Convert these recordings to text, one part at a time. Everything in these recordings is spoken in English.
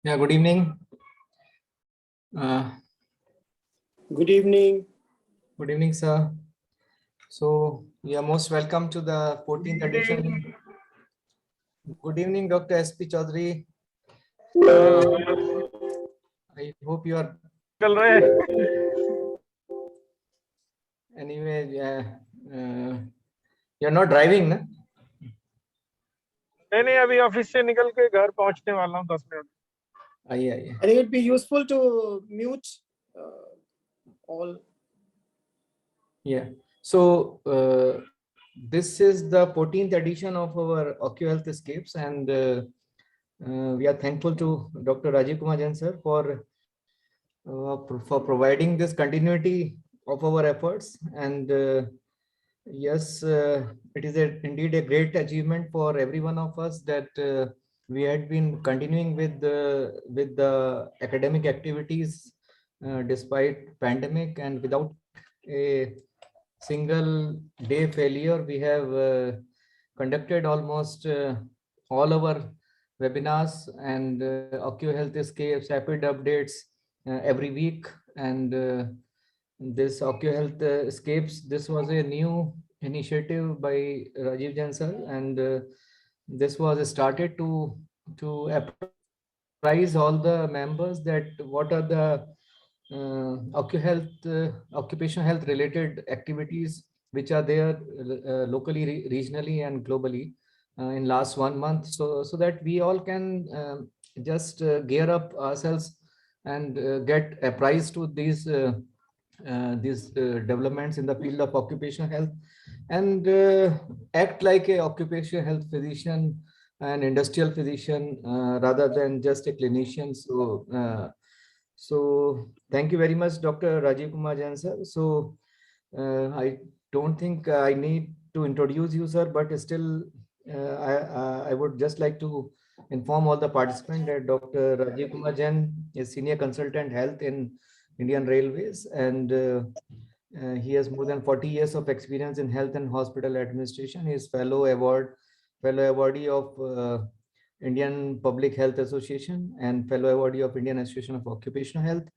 Yeah, good evening. Uh, Good evening. Good evening, sir. So, you are most welcome to the 14th edition. Good evening, Dr. S.P. Chaudhary. I hope you are anyway. You're not driving, na? नहीं अभी office से निकल के घर पहुंचने वाला हूँ 10 minute आइए I think it would be useful to mute all. Yeah. So, this is the 14th edition of our OcuHealth Escapes, and we are thankful to Dr. Rajiv Kumar Jain sir for providing this continuity of our efforts. And yes, it is indeed a great achievement for every one of us that we had been continuing with the academic activities despite pandemic, and without a single day failure. We have conducted almost all our webinars and OcuHealth Escapes, rapid updates every week. And this OcuHealth Escapes, this was a new initiative by Rajiv Jain sir, and this was started to apprise all the members that what are the occupational health related activities which are there locally, regionally, and globally in last 1 month, so that we all can just gear up ourselves and get apprised to these developments in the field of occupational health, and act like a occupational health physician, an industrial physician, rather than just a clinician. So thank you very much, Dr. Rajiv Kumar Jain sir. So I don't think I need to introduce you, sir, but still I would just like to inform all the participants that Dr. Rajiv Kumar Jain is Senior Consultant Health in Indian Railways, and he has more than 40 years of experience in health and hospital administration. He is fellow awardee of Indian Public Health Association and fellow awardee of Indian Association of Occupational Health.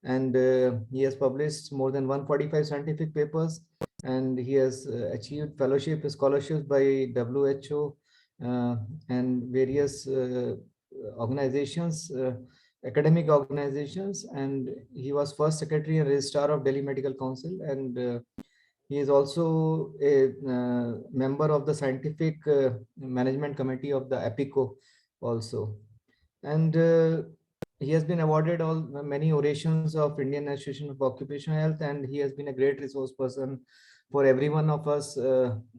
And he has published more than 145 scientific papers, and he has achieved fellowship scholarships by WHO and various organizations, academic organizations, and he was first secretary and registrar of Delhi Medical Council, and he is also a member of the scientific management committee of the APICO also. And he has been awarded many orations of Indian Association of Occupational Health, and he has been a great resource person for every one of us,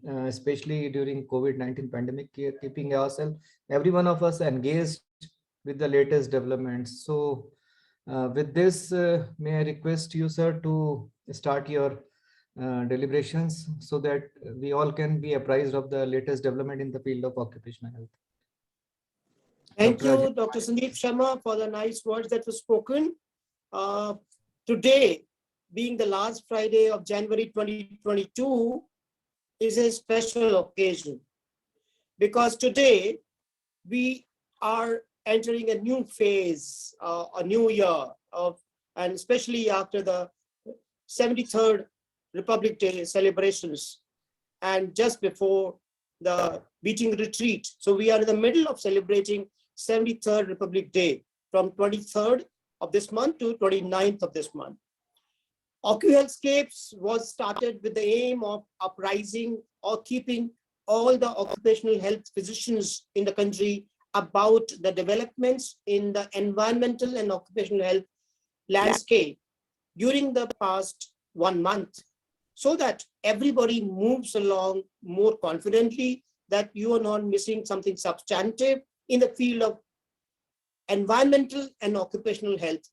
especially during COVID-19 pandemic, keeping ourselves, every one of us, engaged with the latest developments. So with this, may I request you, sir, to start your deliberations so that we all can be apprised of the latest development in the field of occupational health. Thank you, Dr. Sandeep Sharma, for the nice words that were spoken. Today, being the last Friday of January 2022, is a special occasion because today we are entering a new phase, a new year and especially after the 73rd Republic Day celebrations and just before the beating retreat. So we are in the middle of celebrating 73rd Republic Day from 23rd of this month to 29th of this month. OcuHealthscapes was started with the aim of uprising or keeping all the occupational health physicians in the country about the developments in the environmental and occupational health landscape during the past 1 month, so that everybody moves along more confidently, that you are not missing something substantive in the field of environmental and occupational health.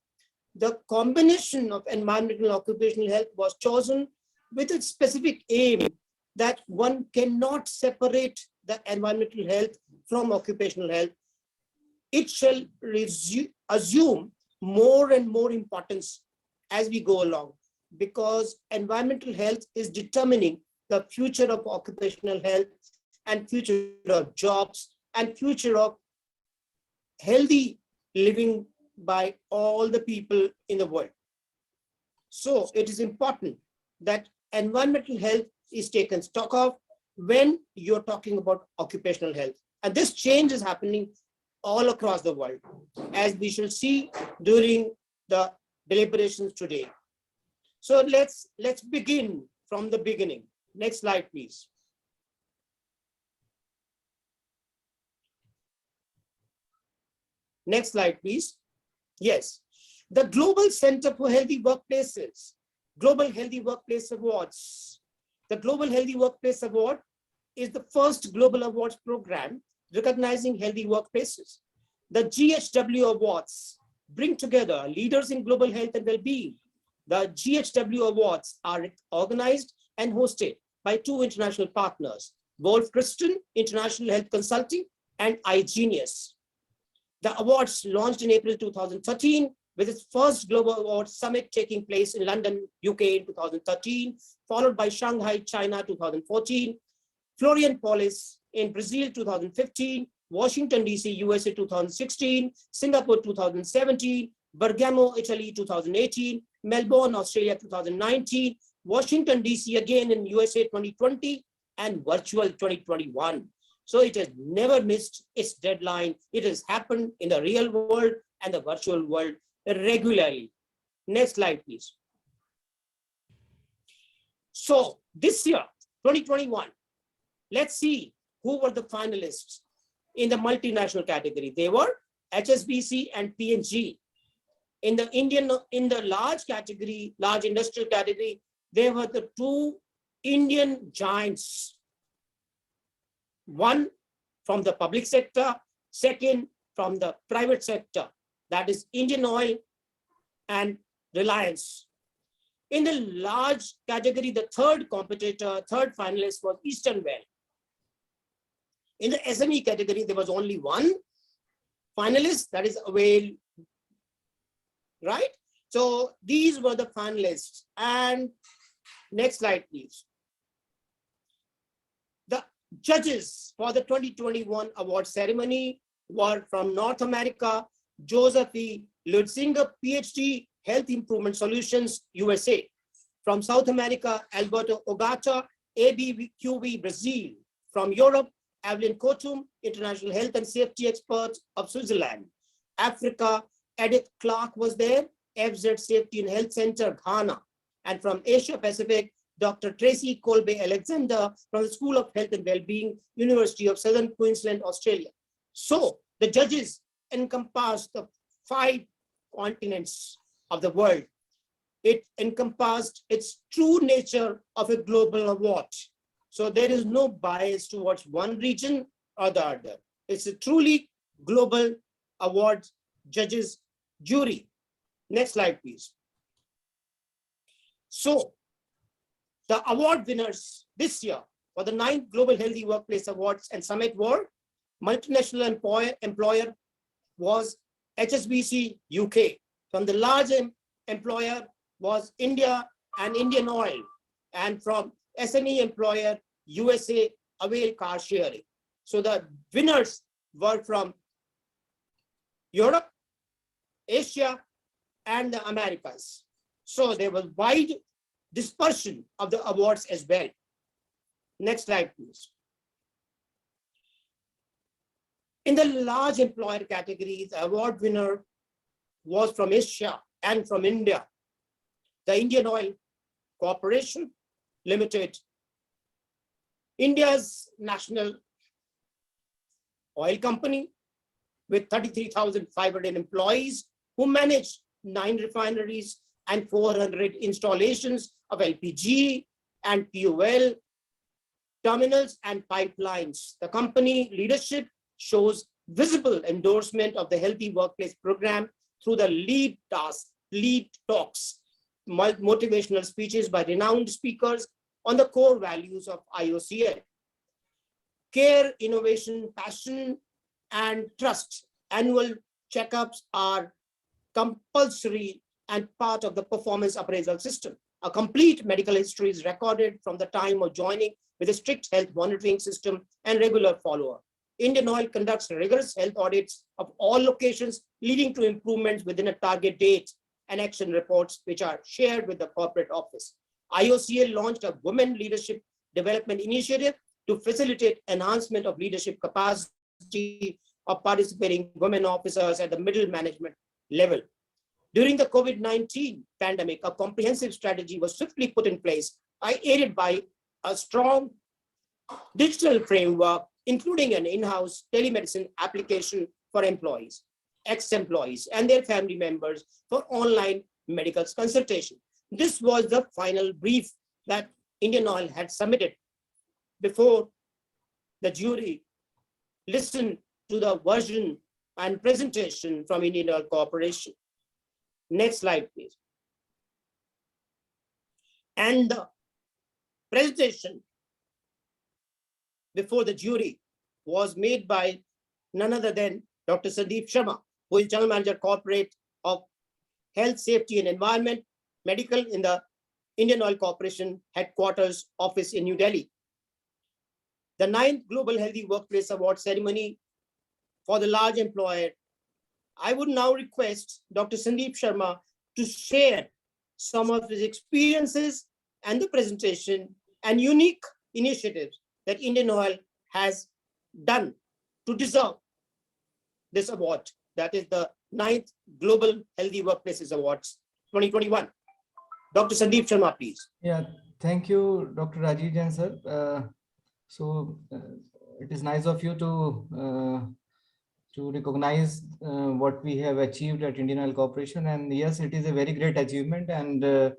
The combination of environmental and occupational health was chosen with a specific aim that one cannot separate the environmental health from occupational health. It shall assume more and more importance as we go along, because environmental health is determining the future of occupational health and future of jobs and future of healthy living by all the people in the world. So it is important that environmental health is taken stock of when you're talking about occupational health. And this change is happening all across the world, as we shall see during the deliberations today. So let's begin from the beginning. Next slide, please. Next slide, please. Yes, the Global Center for Healthy Workplaces, Global Healthy Workplace Awards. The Global Healthy Workplace Award is the first global awards program recognizing healthy workplaces. The GHW Awards bring together leaders in global health and well-being. The GHW Awards are organized and hosted by two international partners, Wolf Christen International Health Consulting and iGenius. The awards launched in April 2013 with its first Global Awards Summit taking place in London, UK in 2013, followed by Shanghai, China 2014, Florianópolis in Brazil 2015, Washington, DC, USA 2016, Singapore 2017, Bergamo, Italy 2018, Melbourne, Australia 2019, Washington, DC again in USA 2020, and virtual 2021. So it has never missed its deadline. It has happened in the real world and the virtual world regularly. Next slide, please. So this year, 2021, let's see who were the finalists in the multinational category. They were HSBC and P&G. In the large category, large industrial category, there were the two Indian giants. One from the public sector, second from the private sector, that is Indian Oil and Reliance. In the large category, the third competitor, third finalist was Eastern Well. In the SME category, there was only one finalist, that is Avail, right? So these were the finalists. And next slide, please. The judges for the 2021 award ceremony were from North America, Joseph E. Lutzinger, PhD, Health Improvement Solutions, USA. From South America, Alberto Ogata, ABQV, Brazil. From Europe, Evelyn Kotum, International Health and Safety Expert of Switzerland. Africa, Edith Clark was there, FZ Safety and Health Center, Ghana. And from Asia Pacific, Dr. Tracy Colby Alexander from the School of Health and Wellbeing, University of Southern Queensland, Australia. So the judges encompassed the 5 continents of the world. It encompassed its true nature of a global award. So there is no bias towards one region or the other. It's a truly global award judges jury. Next slide, please. So the award winners this year for the 9th Global Healthy Workplace Awards and Summit were multinational employer was HSBC UK. From the large employer was India and Indian Oil. And from SME employer, USA, Avail Car Sharing. So the winners were from Europe, Asia, and the Americas. So there was wide dispersion of the awards as well. Next slide, please. In the large employer category, the award winner was from Asia and from India. The Indian Oil Corporation Limited, India's national oil company with 33,500 employees who manage 9 refineries and 400 installations of LPG and POL terminals and pipelines. The company leadership shows visible endorsement of the Healthy Workplace Program through the lead talks, motivational speeches by renowned speakers on the core values of IOCL. Care, innovation, passion, and trust. Annual checkups are compulsory and part of the performance appraisal system. A complete medical history is recorded from the time of joining with a strict health monitoring system and regular follow-up. Indian Oil conducts rigorous health audits of all locations, leading to improvements within a target date and action reports, which are shared with the corporate office. IOCL launched a Women Leadership Development Initiative to facilitate enhancement of leadership capacity of participating women officers at the middle management level. During the COVID-19 pandemic, a comprehensive strategy was swiftly put in place, aided by a strong digital framework, including an in-house telemedicine application for employees, ex-employees, and their family members for online medical consultation. This was the final brief that Indian Oil had submitted before the jury listened to the version and presentation from Indian Oil Corporation. Next slide, please. And the presentation before the jury was made by none other than Dr. Sandeep Sharma, who is General Manager Corporate of Health, Safety and Environment, Medical in the Indian Oil Corporation Headquarters Office in New Delhi. The 9th Global Healthy Workplace Award ceremony for the large employer. I would now request Dr. Sandeep Sharma to share some of his experiences and the presentation and unique initiatives that Indian Oil has done to deserve this award. That is the 9th Global Healthy Workplaces Awards 2021. Dr. Sandeep Sharma, please. Yeah, thank you, Dr. Rajiv Jain, sir. It is nice of you to recognize what we have achieved at Indian Oil Corporation. And yes, it is a very great achievement, and a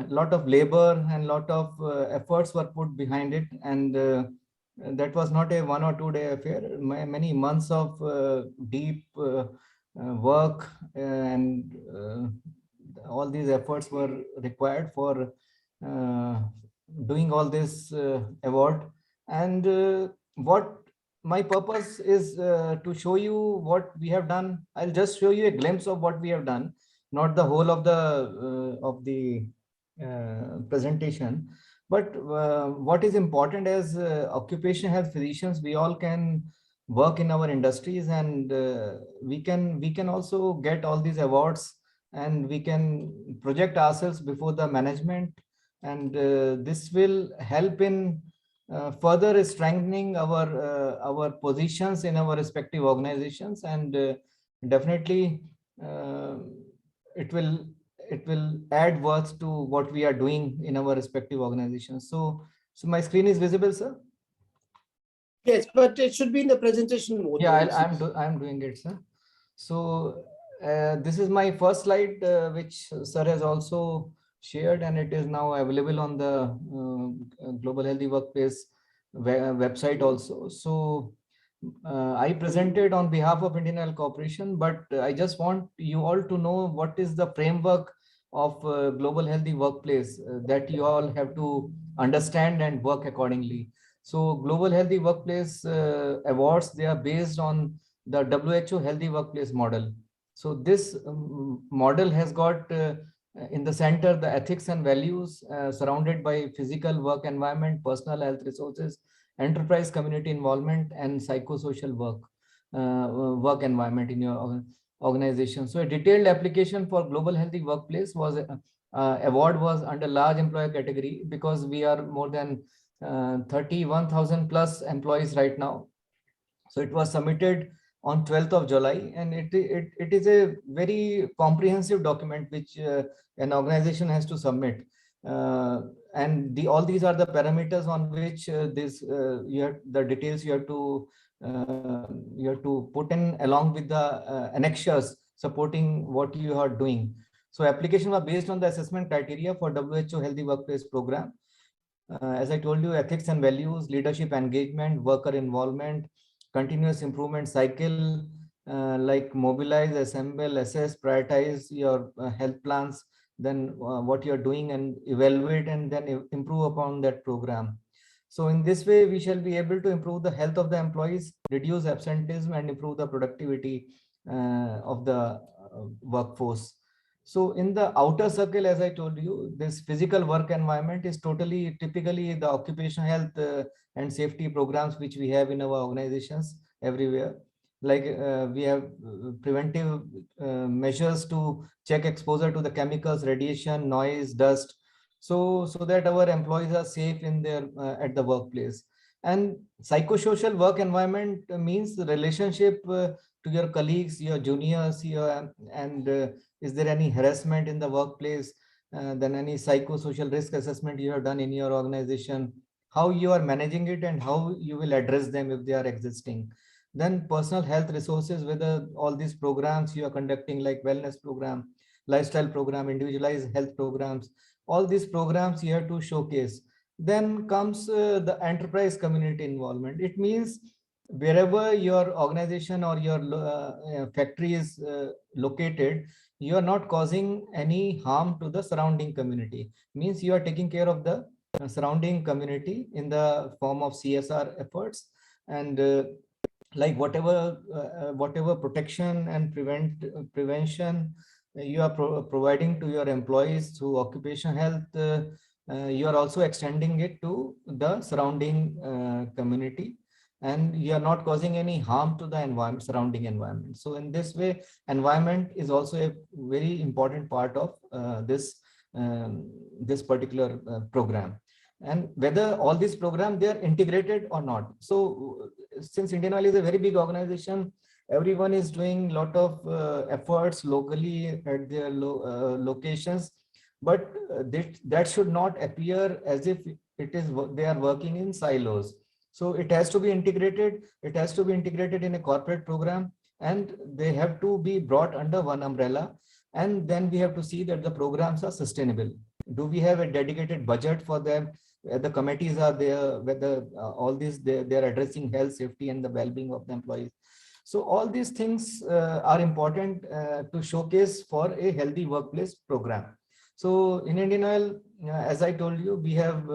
lot of labor and lot of efforts were put behind it. And that was not a 1 or 2 day affair. Many months of deep work and all these efforts were required for doing all this award. And what my purpose is to show you what we have done. I'll just show you a glimpse of what we have done, not the whole of the presentation. But what is important as occupational health physicians, we all can work in our industries, and we can also get all these awards, and we can project ourselves before the management, and this will help in further strengthening our positions in our respective organizations, and definitely it will add worth to what we are doing in our respective organizations. So my screen is visible, sir? Yes, but it should be in the presentation mode. Yeah, I'm doing it, sir. So this is my first slide, which sir has also shared, and it is now available on the Global Healthy Workplace website also. So I presented on behalf of Indian Oil Corporation, but I just want you all to know what is the framework of Global Healthy Workplace that you all have to understand and work accordingly. So Global Healthy Workplace awards, they are based on the WHO Healthy Workplace model. So this model has got in the center the ethics and values surrounded by physical work environment, personal health resources, enterprise community involvement, and psychosocial work environment in your organization. So a detailed application for Global Healthy Workplace was award was under large employer category, because we are more than 31,000 plus employees right now. So it was submitted on 12th of July, and it is a very comprehensive document which an organization has to submit. And all these are the parameters on which the details you have to put in along with the annexures supporting what you are doing. So application was based on the assessment criteria for WHO Healthy Workplace Program. As I told you, ethics and values, leadership engagement, worker involvement, continuous improvement cycle, like mobilize, assemble, assess, prioritize your health plans, then what you're doing, and evaluate, and then improve upon that program. So in this way, we shall be able to improve the health of the employees, reduce absenteeism, and improve the productivity of the workforce. So in the outer circle, as I told you, this physical work environment is typically the occupational health and safety programs which we have in our organizations everywhere. Like we have preventive measures to check exposure to the chemicals, radiation, noise, dust, so that our employees are safe in their at the workplace. And psychosocial work environment means the relationship to your colleagues, your juniors, and is there any harassment in the workplace, then any psychosocial risk assessment you have done in your organization, how you are managing it and how you will address them if they are existing. Then personal health resources, whether all these programs you are conducting like wellness program, lifestyle program, individualized health programs, all these programs you have to showcase. Then comes the enterprise community involvement. It means wherever your organization or your factory is located, you are not causing any harm to the surrounding community. Means you are taking care of the surrounding community in the form of CSR efforts, and like whatever protection and prevention you are providing to your employees through occupational health, you are also extending it to the surrounding community, and you are not causing any harm to the environment, surrounding environment. So in this way, environment is also a very important part of this particular program. And whether all these programs, they are integrated or not. So since Indian Oil is a very big organization, everyone is doing a lot of efforts locally at their locations, but that should not appear as if it is they are working in silos. So it has to be integrated. It has to be integrated in a corporate program, and they have to be brought under one umbrella. And then we have to see that the programs are sustainable. Do we have a dedicated budget for them? The committees are there, whether all these they are addressing health, safety, and the well-being of the employees. So all these things are important to showcase for a healthy workplace program. So in Indian Oil, as I told you, we have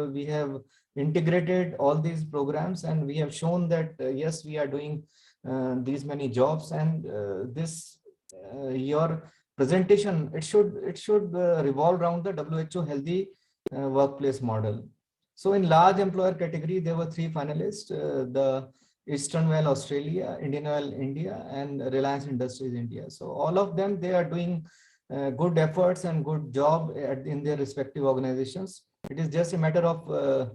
integrated all these programs, and we have shown that yes, we are doing these many jobs. And this your presentation, it should revolve around the WHO healthy workplace model. So in large employer category, there were 3 finalists: the Eastern Well Australia, Indian Oil India, and Reliance Industries India. So all of them, they are doing good efforts and good job in their respective organizations. It is just a matter of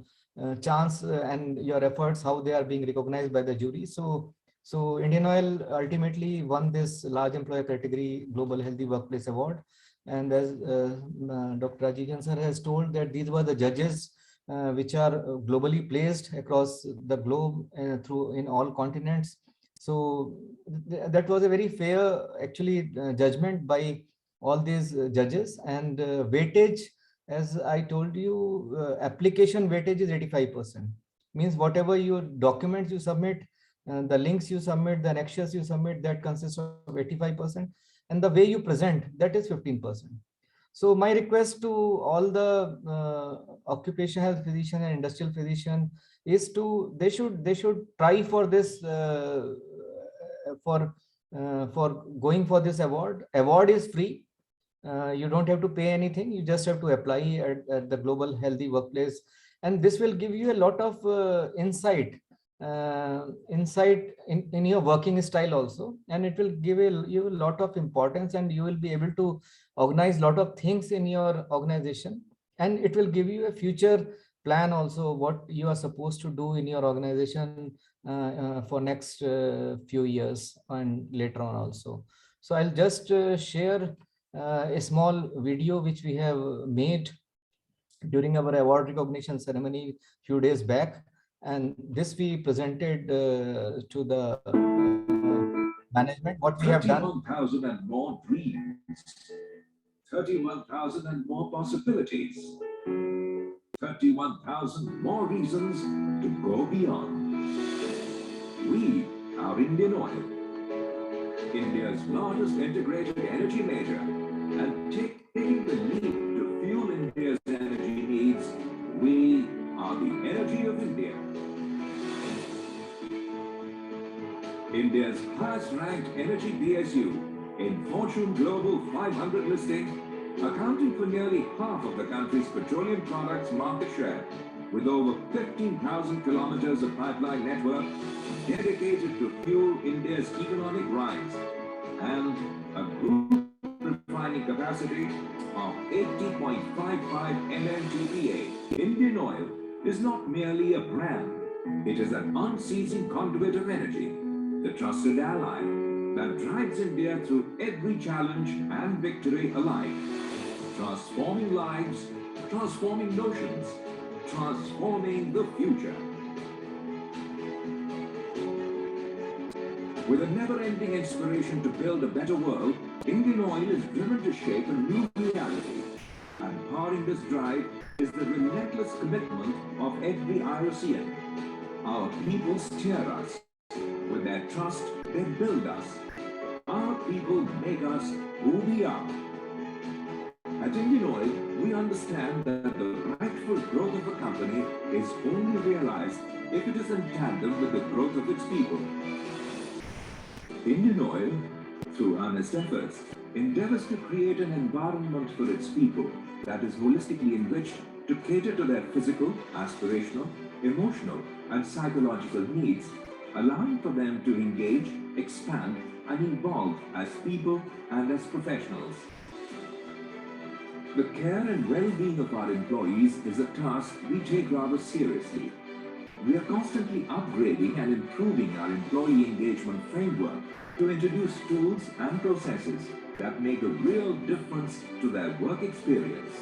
chance and your efforts, how they are being recognized by the jury. So Indian Oil ultimately won this large employer category Global Healthy Workplace Award. And as Dr. Rajiv sir has told, that these were the judges which are globally placed across the globe through in all continents. So that was a very fair actually judgment by all these judges. And weightage, as I told you, application weightage is 85%. Means whatever your documents you submit, the links you submit, the annexures you submit, that consists of 85%. And the way you present, that is 15%. So my request to all the occupational health physician and industrial physician is they should try for this for going for this award. Award is free. You don't have to pay anything. You just have to apply at the Global Healthy Workplace, and this will give you a lot of insight in your working style also, and it will give you a lot of importance, and you will be able to organize a lot of things in your organization, and it will give you a future plan also, what you are supposed to do in your organization for next few years and later on also. So I'll just share a small video which we have made during our award recognition ceremony few days back, and this we presented to the management, what we have done. 31,000 and more dreams, 31,000 and more possibilities, 31,000 more reasons to go beyond. We are Indian Oil, India's largest integrated energy major, and taking the lead to fuel India's energy needs. We are the energy of India. India's highest ranked energy PSU in Fortune Global 500 listing, accounting for nearly half of the country's petroleum products market share, with over 15,000 kilometers of pipeline network dedicated to fuel India's economic rise, and a group refining capacity of 80.55 MMTPA. Indian Oil is not merely a brand, it is an unceasing conduit of energy, the trusted ally that drives India through every challenge and victory alike, transforming lives, transforming notions, transforming the future. With a never-ending inspiration to build a better world, Indian Oil is driven to shape a new reality. And powering this drive is the relentless commitment of every IOCN. Our people steer us. With their trust, they build us. Our people make us who we are. At Indian Oil, we understand that the rightful growth of a company is only realized if it is in tandem with the growth of its people. Indian Oil, through earnest efforts, endeavors to create an environment for its people that is holistically enriched to cater to their physical, aspirational, emotional, and psychological needs, allowing for them to engage, expand, and evolve as people and as professionals. The care and well-being of our employees is a task we take rather seriously. We are constantly upgrading and improving our employee engagement framework to introduce tools and processes that make a real difference to their work experience.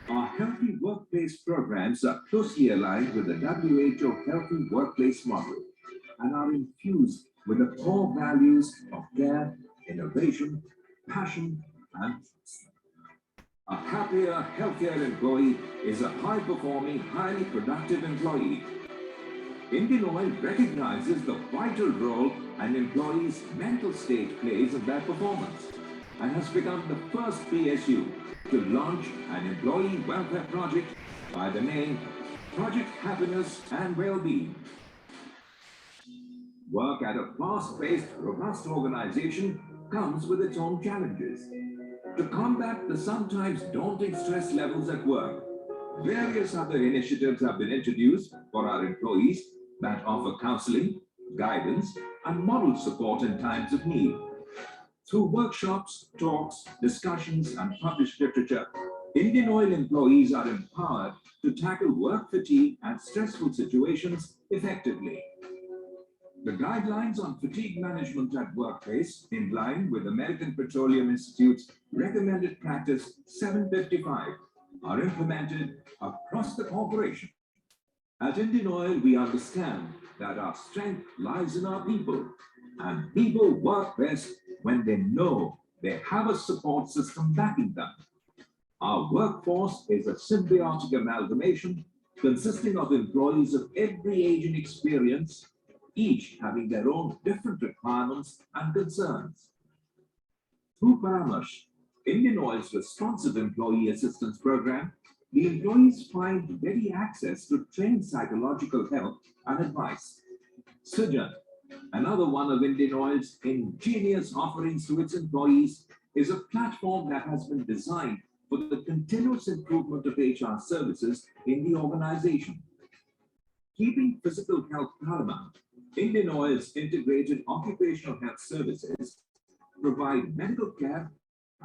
Our Healthy Workplace programs are closely aligned with the WHO Healthy Workplace model and are infused with the core values of care, innovation, passion, and a happier, healthier employee is a high-performing, highly productive employee. Indian Oil recognizes the vital role an employee's mental state plays in their performance and has become the first PSU to launch an employee welfare project by the name Project Happiness and Wellbeing. Work at a fast-paced, robust organization comes with its own challenges. To combat the sometimes daunting stress levels at work, various other initiatives have been introduced for our employees that offer counseling, guidance, and moral support in times of need. Through workshops, talks, discussions, and published literature, Indian Oil employees are empowered to tackle work fatigue and stressful situations effectively. The guidelines on fatigue management at workplace, in line with American Petroleum Institute's recommended practice 755, are implemented across the corporation. At Indian Oil, we understand that our strength lies in our people, and people work best when they know they have a support system backing them. Our workforce is a symbiotic amalgamation consisting of employees of every age and experience, each having their own different requirements and concerns. Through Paramarsh, Indian Oil's responsive employee assistance program, the employees find ready access to trained psychological help and advice. Sujan, another one of Indian Oil's ingenious offerings to its employees, is a platform that has been designed for the continuous improvement of HR services in the organization. Keeping physical health paramount, Indian Oil's integrated occupational health services provide medical care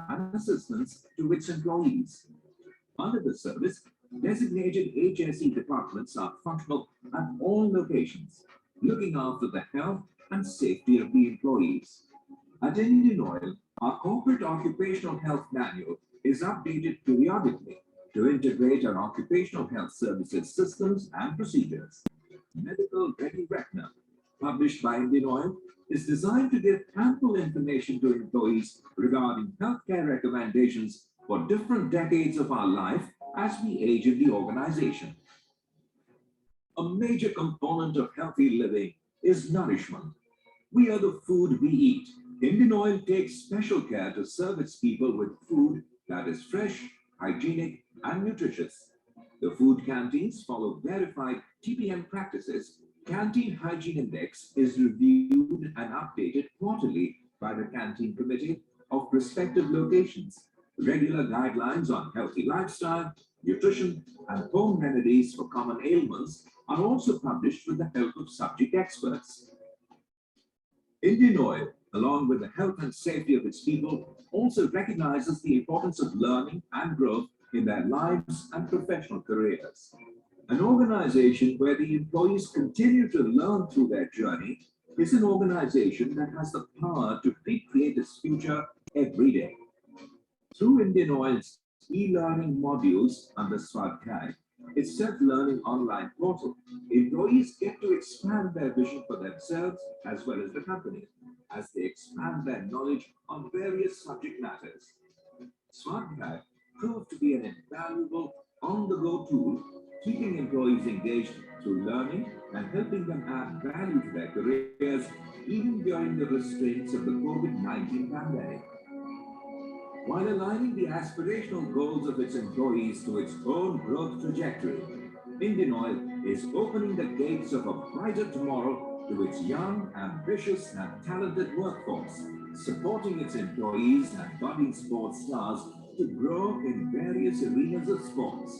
and assistance to its employees. Under the service, designated HSE departments are functional at all locations, looking after the health and safety of the employees. At Indian Oil, our corporate occupational health manual is updated periodically to integrate our occupational health services systems and procedures. Medical Ready Retina, published by Indian Oil, is designed to give ample information to employees regarding healthcare recommendations for different decades of our life as we age in the organization. A major component of healthy living is nourishment. We are the food we eat. Indian Oil takes special care to serve its people with food that is fresh, hygienic, and nutritious. The food canteens follow verified TPM practices. Canteen Hygiene Index is reviewed and updated quarterly by the canteen committee of respective locations. Regular guidelines on healthy lifestyle, nutrition, and home remedies for common ailments are also published with the help of subject experts. Indian Oil, along with the health and safety of its people, also recognizes the importance of learning and growth in their lives and professional careers. An organization where the employees continue to learn through their journey is an organization that has the power to recreate its future every day. Through Indian Oil's e-learning modules under Swadhyay, its self-learning online portal, employees get to expand their vision for themselves as well as the company, as they expand their knowledge on various subject matters. Swadhyay proved to be an invaluable on-the-go tool, keeping employees engaged through learning and helping them add value to their careers even during the restraints of the COVID-19 pandemic. While aligning the aspirational goals of its employees to its own growth trajectory, Indian Oil is opening the gates of a brighter tomorrow to its young, ambitious, and talented workforce, supporting its employees and budding sports stars to grow in various arenas of sports.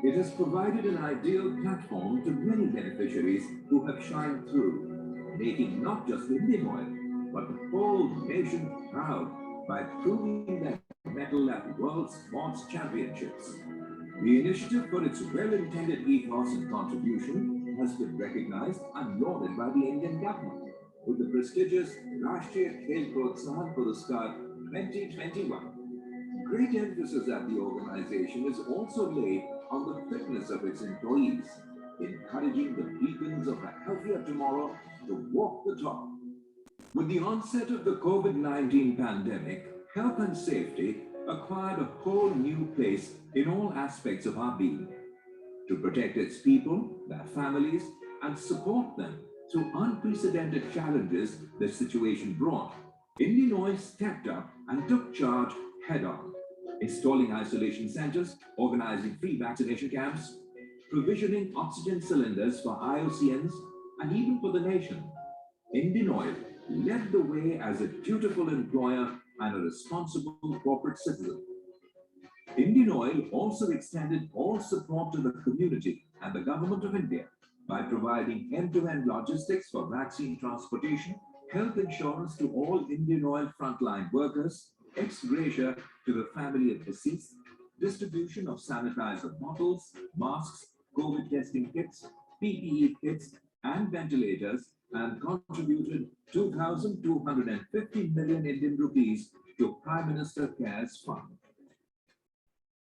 It has provided an ideal platform to many beneficiaries who have shined through, making not just Indian Oil, but the whole nation proud by proving their medal at World Sports Championships. The initiative, for its well-intended ethos and contribution, has been recognized and lauded by the Indian government with the prestigious Rashtriya Khel Protsahan Puraskar 2021. Great emphasis at the organization is also laid on the fitness of its employees, encouraging the beacons of a healthier tomorrow to walk the talk. With the onset of the COVID-19 pandemic, health and safety acquired a whole new place in all aspects of our being. To protect its people, their families, and support them through unprecedented challenges the situation brought, Indian Oil stepped up and took charge head-on, installing isolation centers, organizing free vaccination camps, provisioning oxygen cylinders for IOCNs, and even for the nation. Indian Oil led the way as a dutiful employer and a responsible corporate citizen. Indian Oil also extended all support to the community and the Government of India by providing end-to-end logistics for vaccine transportation, health insurance to all Indian Oil frontline workers, ex gratia to the family of deceased, distribution of sanitizer bottles, masks, COVID testing kits, PPE kits, and ventilators, and contributed 2,250 million Indian rupees to Prime Minister Cares Fund.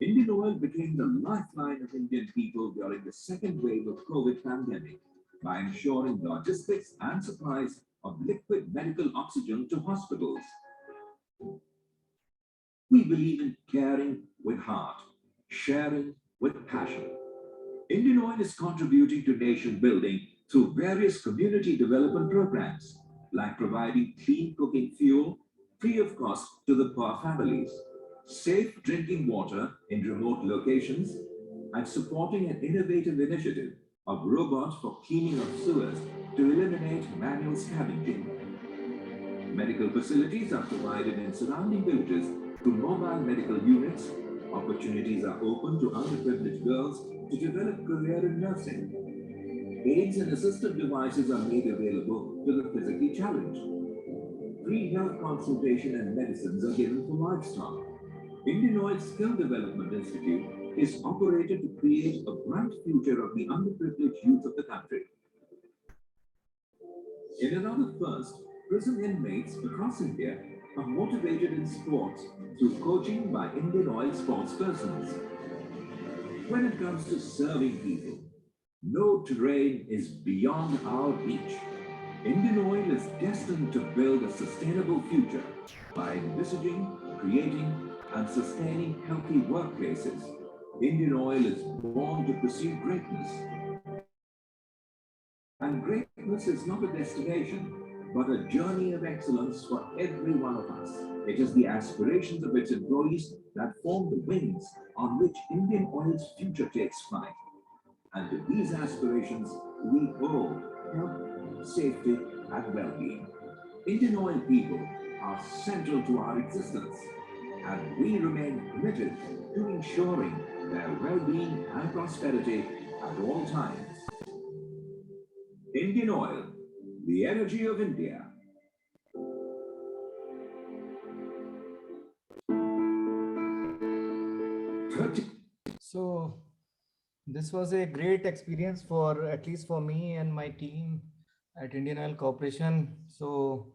Indian Oil became the lifeline of Indian people during the second wave of COVID pandemic by ensuring logistics and supplies of liquid medical oxygen to hospitals. We believe in caring with heart, sharing with passion. Indian Oil is contributing to nation building through various community development programs, like providing clean cooking fuel free of cost to the poor families, safe drinking water in remote locations, and supporting an innovative initiative of robots for cleaning of sewers to eliminate manual scavenging. Medical facilities are provided in surrounding villages through mobile medical units. Opportunities are open to underprivileged girls to develop career in nursing. Aids and assistive devices are made available to the physically challenged. Free health consultation and medicines are given for livestock. Indian Oil Skill Development Institute is operated to create a bright future of the underprivileged youth of the country. In another first, prison inmates across India are motivated in sports through coaching by Indian Oil sportspersons. When it comes to serving people, no terrain is beyond our reach. Indian Oil is destined to build a sustainable future by envisaging, creating, and sustaining healthy workplaces. Indian Oil is born to pursue greatness. And greatness is not a destination, but a journey of excellence for every one of us. It is the aspirations of its employees that form the wings on which Indian Oil's future takes flight. And to these aspirations, we owe health, safety, and well-being. Indian Oil people are central to our existence, and we remain committed to ensuring their well-being and prosperity at all times. Indian Oil, the energy of India. So this was a great experience for at least for me and my team at Indian Oil Corporation. So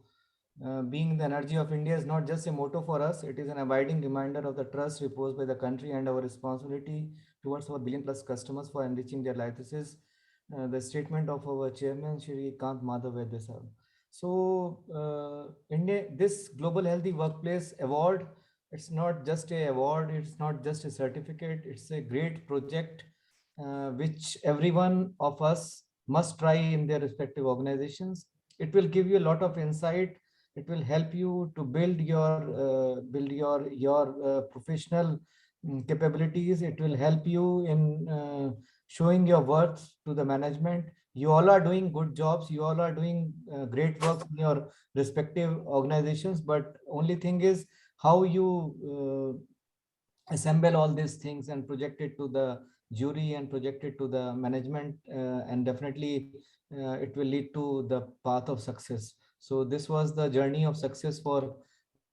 being the energy of India is not just a motto for us, it is an abiding reminder of the trust reposed by the country and our responsibility towards our billion plus customers for enriching their lives. This is the statement of our chairman, Shri Kant Madhav Vaidya sir. So India, this Global Healthy Workplace Award, it's not just a award, it's not just a certificate, it's a great project which every one of us must try in their respective organizations. It will give you a lot of insight. It will help you to build your professional capabilities. It will help you in showing your worth to the management. You all are doing good jobs. You all are doing great work in your respective organizations. But only thing is how you assemble all these things and project it to the jury and project it to the management, and definitely it will lead to the path of success. So this was the journey of success for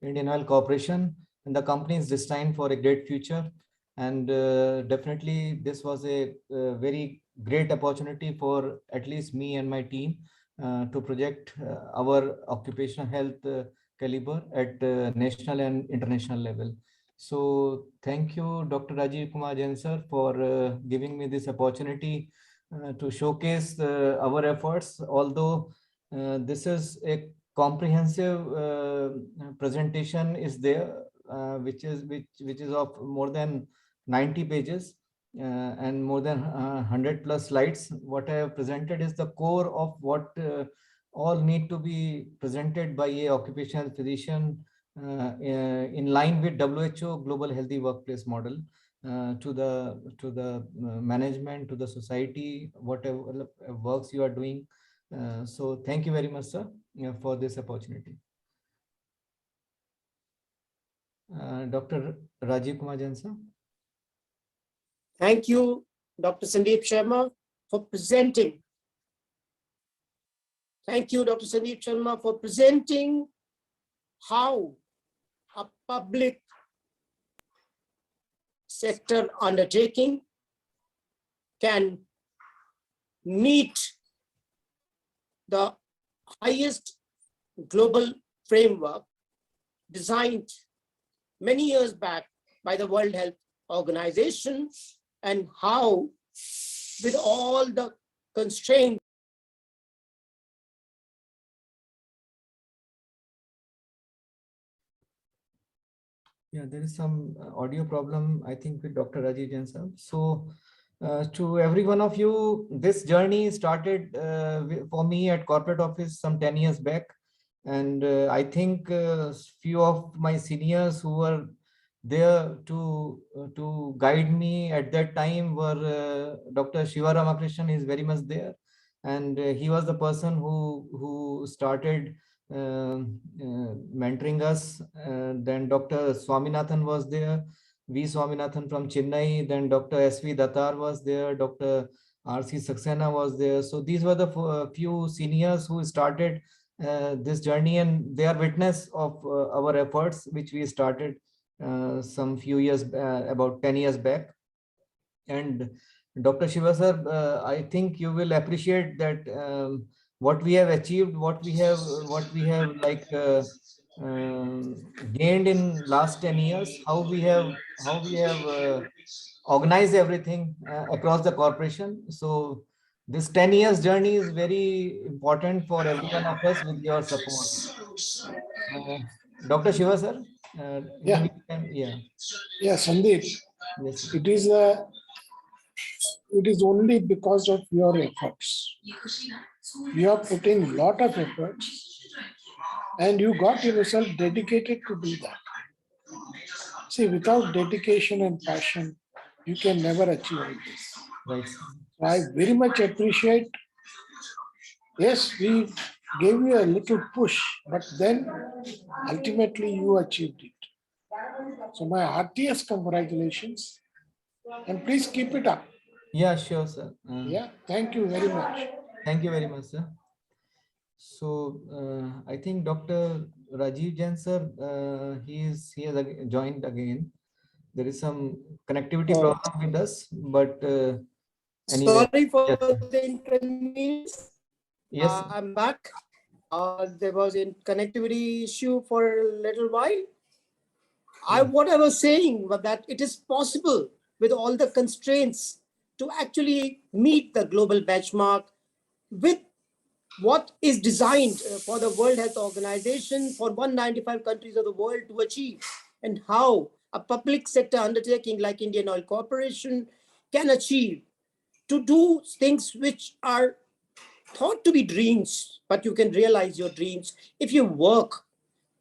Indian Oil Corporation, and the company is destined for a great future. And definitely this was a very great opportunity for at least me and my team to project our occupational health caliber at national and international level. So thank you, Dr. Rajiv Kumar Jain sir, for giving me this opportunity to showcase our efforts. Although this is a comprehensive presentation is there, which is of more than 90 pages and more than 100 plus slides. What I have presented is the core of what all need to be presented by a occupational physician in line with WHO Global Healthy Workplace Model to the management, to the society, whatever works you are doing. So thank you very much, sir, for this opportunity. Dr. Rajiv Kumar Jain, sir. Thank you, Dr. Sandeep Sharma, for presenting. Thank you, Dr. Sandeep Sharma, for presenting how a public sector undertaking can meet the highest global framework designed many years back by the World Health Organization, and how with all the constraints Yeah, there is some audio problem, I think, with Dr. Rajiv Jain sir. So to every one of you, this journey started for me at corporate office some 10 years back. And I think few of my seniors who were there to guide me at that time were Dr. Shiva Ramakrishnan is very much there. And he was the person who started mentoring us. Then Dr. Swaminathan was there, V. Swaminathan from Chennai. Then Dr. S.V. Datar was there, Dr. R.C. Saxena was there. So these were the few seniors who started this journey, and they are witness of our efforts, which we started some few years, about 10 years back. And Dr. Shiva sir, I think you will appreciate that what we have achieved, what we have like gained in last 10 years, how we have organized everything across the corporation. So this 10 years journey is very important for every one of us with your support. Dr. Shiva sir, Yeah. maybe you can, yeah. Yeah, Sandeep, Yes, sir. it is only because of your efforts. You have put in a lot of efforts and you got yourself dedicated to do that. See, without dedication and passion, you can never achieve all this. Right. So I very much appreciate. Yes, we gave you a little push, but then ultimately you achieved it. So my heartiest congratulations, and please keep it up. Yeah, sure, sir. Yeah, thank you very much. Thank you very much, sir. So I think Dr. Rajiv Jain, sir, he has joined again. There is some connectivity Oh. problem with us, but anyway. Sorry for Yes, sir. the inconvenience. Yes, I'm back. There was a connectivity issue for a little while. What I was saying was that it is possible with all the constraints to actually meet the global benchmark with what is designed for the World Health Organization for 195 countries of the world to achieve, and how a public sector undertaking like Indian Oil Corporation can achieve to do things which are thought to be dreams, but you can realize your dreams if you work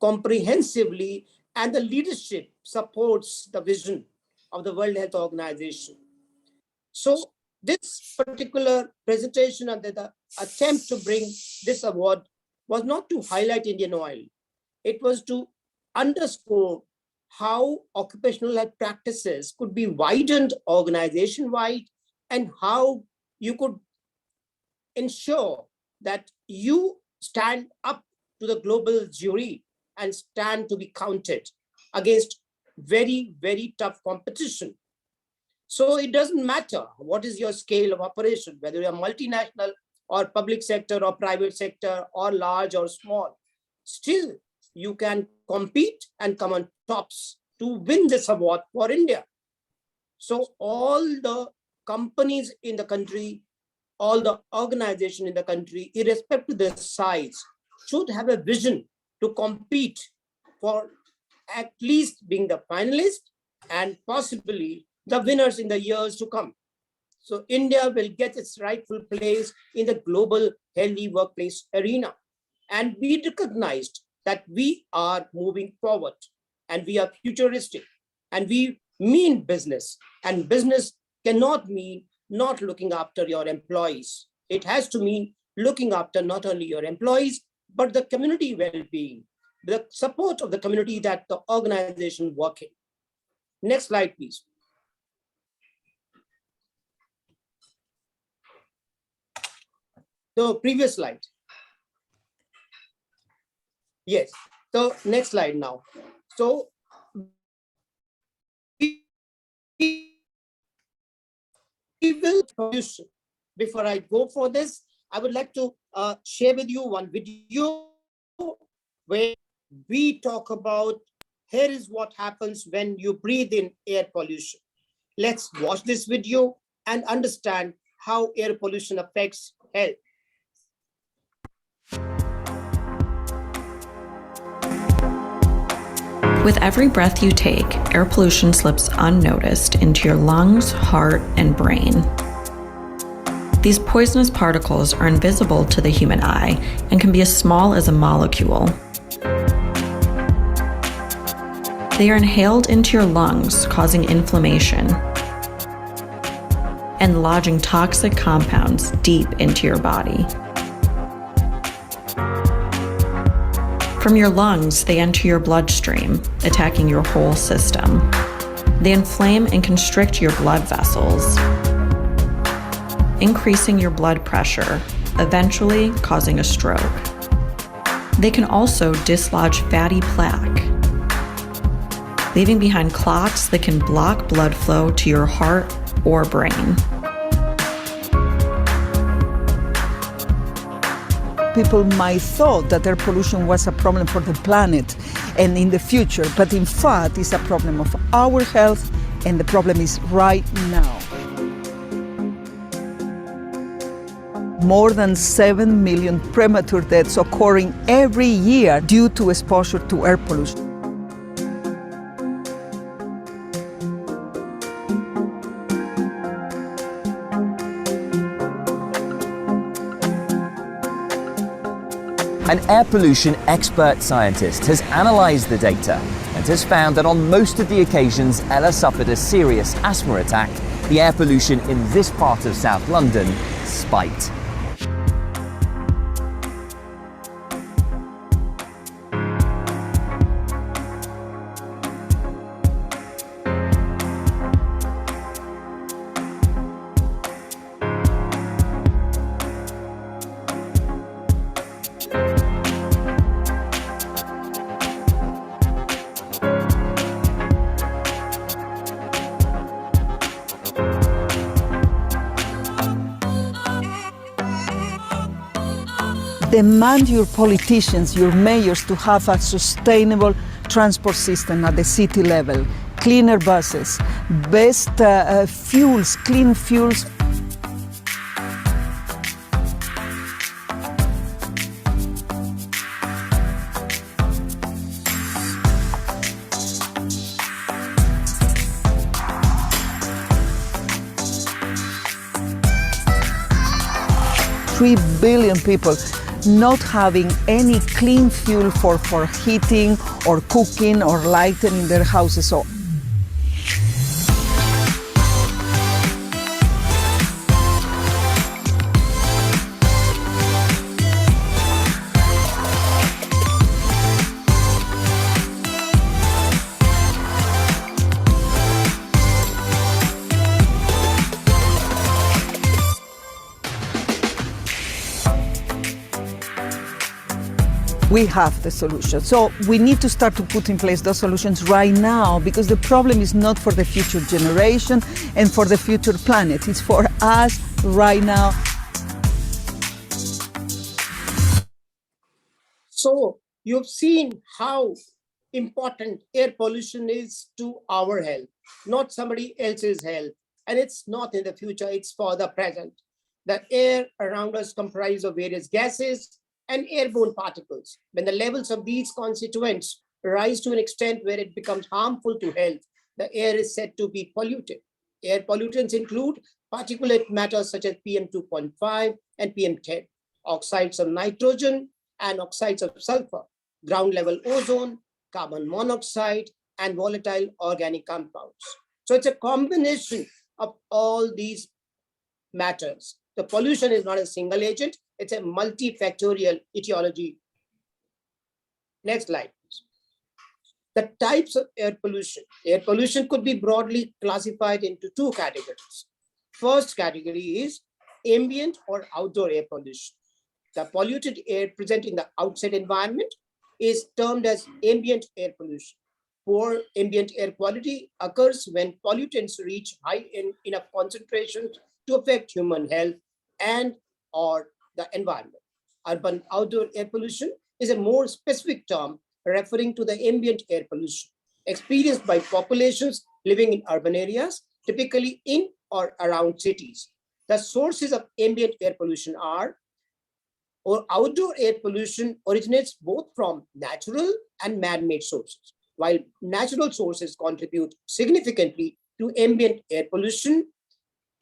comprehensively and the leadership supports the vision of the World Health Organization. So this particular presentation and the attempt to bring this award was not to highlight Indian Oil. It was to underscore how occupational health practices could be widened organization-wide and how you could ensure that you stand up to the global jury and stand to be counted against very, very tough competition. So it doesn't matter what is your scale of operation, whether you're multinational or public sector or private sector or large or small, still you can compete and come on tops to win this award for India. So all the companies in the country, all the organizations in the country, irrespective of their size, should have a vision to compete for at least being the finalist and possibly the winners in the years to come. So India will get its rightful place in the global healthy workplace arena. And we recognized that we are moving forward and we are futuristic and we mean business, and business cannot mean not looking after your employees. It has to mean looking after not only your employees, but the community well-being, the support of the community that the organization work in. Next slide, please. So previous slide. Yes. So next slide now. So we will produce. Before I go for this, I would like to share with you one video where we talk about here is what happens when you breathe in air pollution. Let's watch this video and understand how air pollution affects health. With every breath you take, air pollution slips unnoticed into your lungs, heart, and brain. These poisonous particles are invisible to the human eye and can be as small as a molecule. They are inhaled into your lungs, causing inflammation and lodging toxic compounds deep into your body. From your lungs, they enter your bloodstream, attacking your whole system. They inflame and constrict your blood vessels, increasing your blood pressure, eventually causing a stroke. They can also dislodge fatty plaque, leaving behind clots that can block blood flow to your heart or brain. People might thought that air pollution was a problem for the planet and in the future, but in fact it's a problem of our health, and the problem is right now. More than 7 million premature deaths occurring every year due to exposure to air pollution. An air pollution expert scientist has analysed the data and has found that on most of the occasions Ella suffered a serious asthma attack, the air pollution in this part of South London spiked. demand your politicians, your mayors, to have a sustainable transport system at the city level, cleaner buses, best fuels, clean fuels. Three billion people not having any clean fuel for heating or cooking or lighting in their houses. So we have the solution. So we need to start to put in place those solutions right now, because the problem is not for the future generation and for the future planet. It's for us right now. So you've seen how important air pollution is to our health, not somebody else's health. And it's not in the future, it's for the present. The air around us comprises of various gases and airborne particles. When the levels of these constituents rise to an extent where it becomes harmful to health, the air is said to be polluted. Air pollutants include particulate matter such as PM2.5 and PM10, oxides of nitrogen and oxides of sulfur, ground level ozone, carbon monoxide, and volatile organic compounds. So it's a combination of all these matters. The pollution is not a single agent, it's a multifactorial etiology. Next slide, please. The types of air pollution. Air pollution could be broadly classified into two categories. First category is ambient or outdoor air pollution. The polluted air present in the outside environment is termed as ambient air pollution. Poor ambient air quality occurs when pollutants reach high enough concentrations to affect human health and or the environment. Urban outdoor air pollution is a more specific term referring to the ambient air pollution experienced by populations living in urban areas, typically in or around cities. The sources of ambient air pollution are, or outdoor air pollution originates both from natural and man-made sources. While natural sources contribute significantly to ambient air pollution,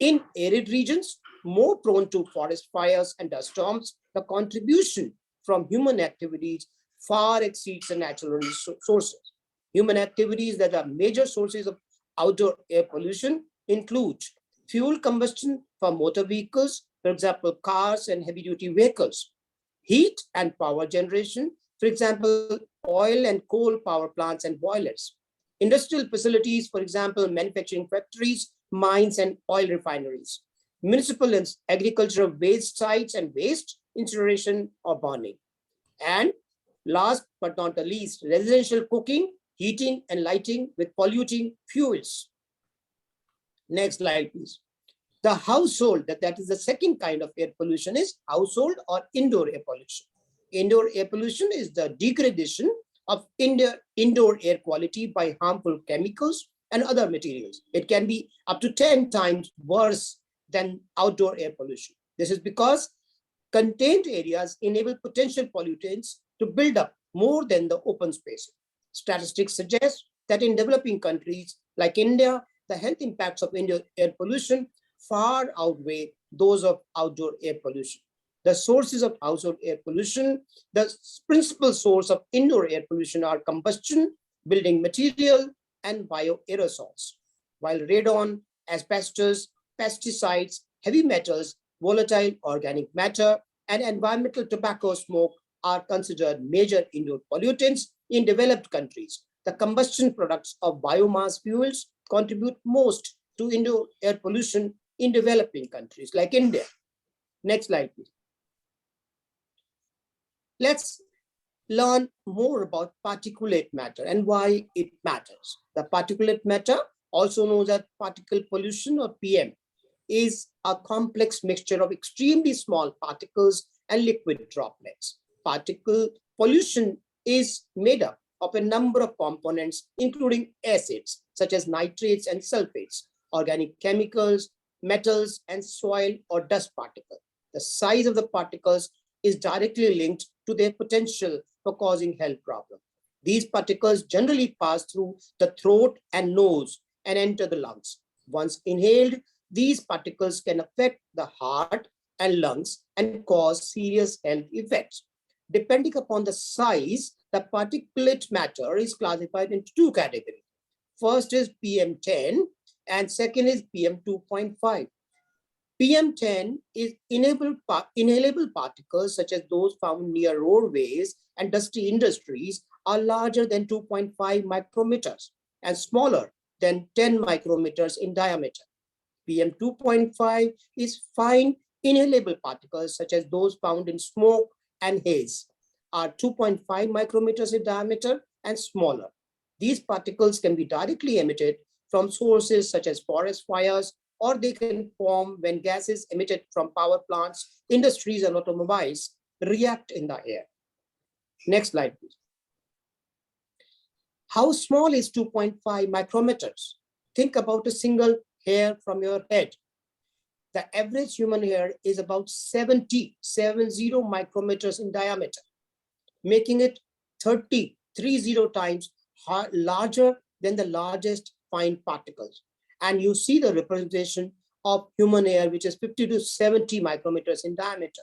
in arid regions, more prone to forest fires and dust storms, the contribution from human activities far exceeds the natural sources. Human activities that are major sources of outdoor air pollution include fuel combustion for motor vehicles, for example, cars and heavy-duty vehicles, heat and power generation, for example, oil and coal power plants and boilers, industrial facilities, for example, manufacturing factories, mines and oil refineries, municipal and agricultural waste sites and waste incineration or burning. And last but not the least, residential cooking, heating and lighting with polluting fuels. Next slide, please. The household, that is the second kind of air pollution, is household or indoor air pollution. Indoor air pollution is the degradation of indoor air quality by harmful chemicals and other materials. It can be up to 10 times worse than outdoor air pollution. This is because contained areas enable potential pollutants to build up more than the open space. Statistics suggest that in developing countries like India, the health impacts of indoor air pollution far outweigh those of outdoor air pollution. The sources of household air pollution, the principal source of indoor air pollution are combustion, building material, and bioaerosols, while radon, asbestos, pesticides, heavy metals, volatile organic matter, and environmental tobacco smoke are considered major indoor pollutants in developed countries. The combustion products of biomass fuels contribute most to indoor air pollution in developing countries like India. Next slide, please. Let's learn more about particulate matter and why it matters. The particulate matter, also known as particle pollution or PM, is a complex mixture of extremely small particles and liquid droplets. Particle pollution is made up of a number of components, including acids such as nitrates and sulfates, organic chemicals, metals, and soil or dust particles. The size of the particles is directly linked to their potential for causing health problems. These particles generally pass through the throat and nose and enter the lungs. Once inhaled, these particles can affect the heart and lungs and cause serious health effects. Depending upon the size, the particulate matter is classified into two categories. First is PM10 and second is PM2.5. PM10 is inhalable particles such as those found near roadways and dusty industries are larger than 2.5 micrometers and smaller than 10 micrometers in diameter. PM2.5 is fine inhalable particles such as those found in smoke and haze, are 2.5 micrometers in diameter and smaller. These particles can be directly emitted from sources such as forest fires, or they can form when gases emitted from power plants, industries, and automobiles react in the air. Next slide, please. How small is 2.5 micrometers? Think about a single hair from your head. The average human hair is about 70 micrometers in diameter, making it 30 times larger than the largest fine particles. And you see the representation of human hair, which is 50 to 70 micrometers in diameter.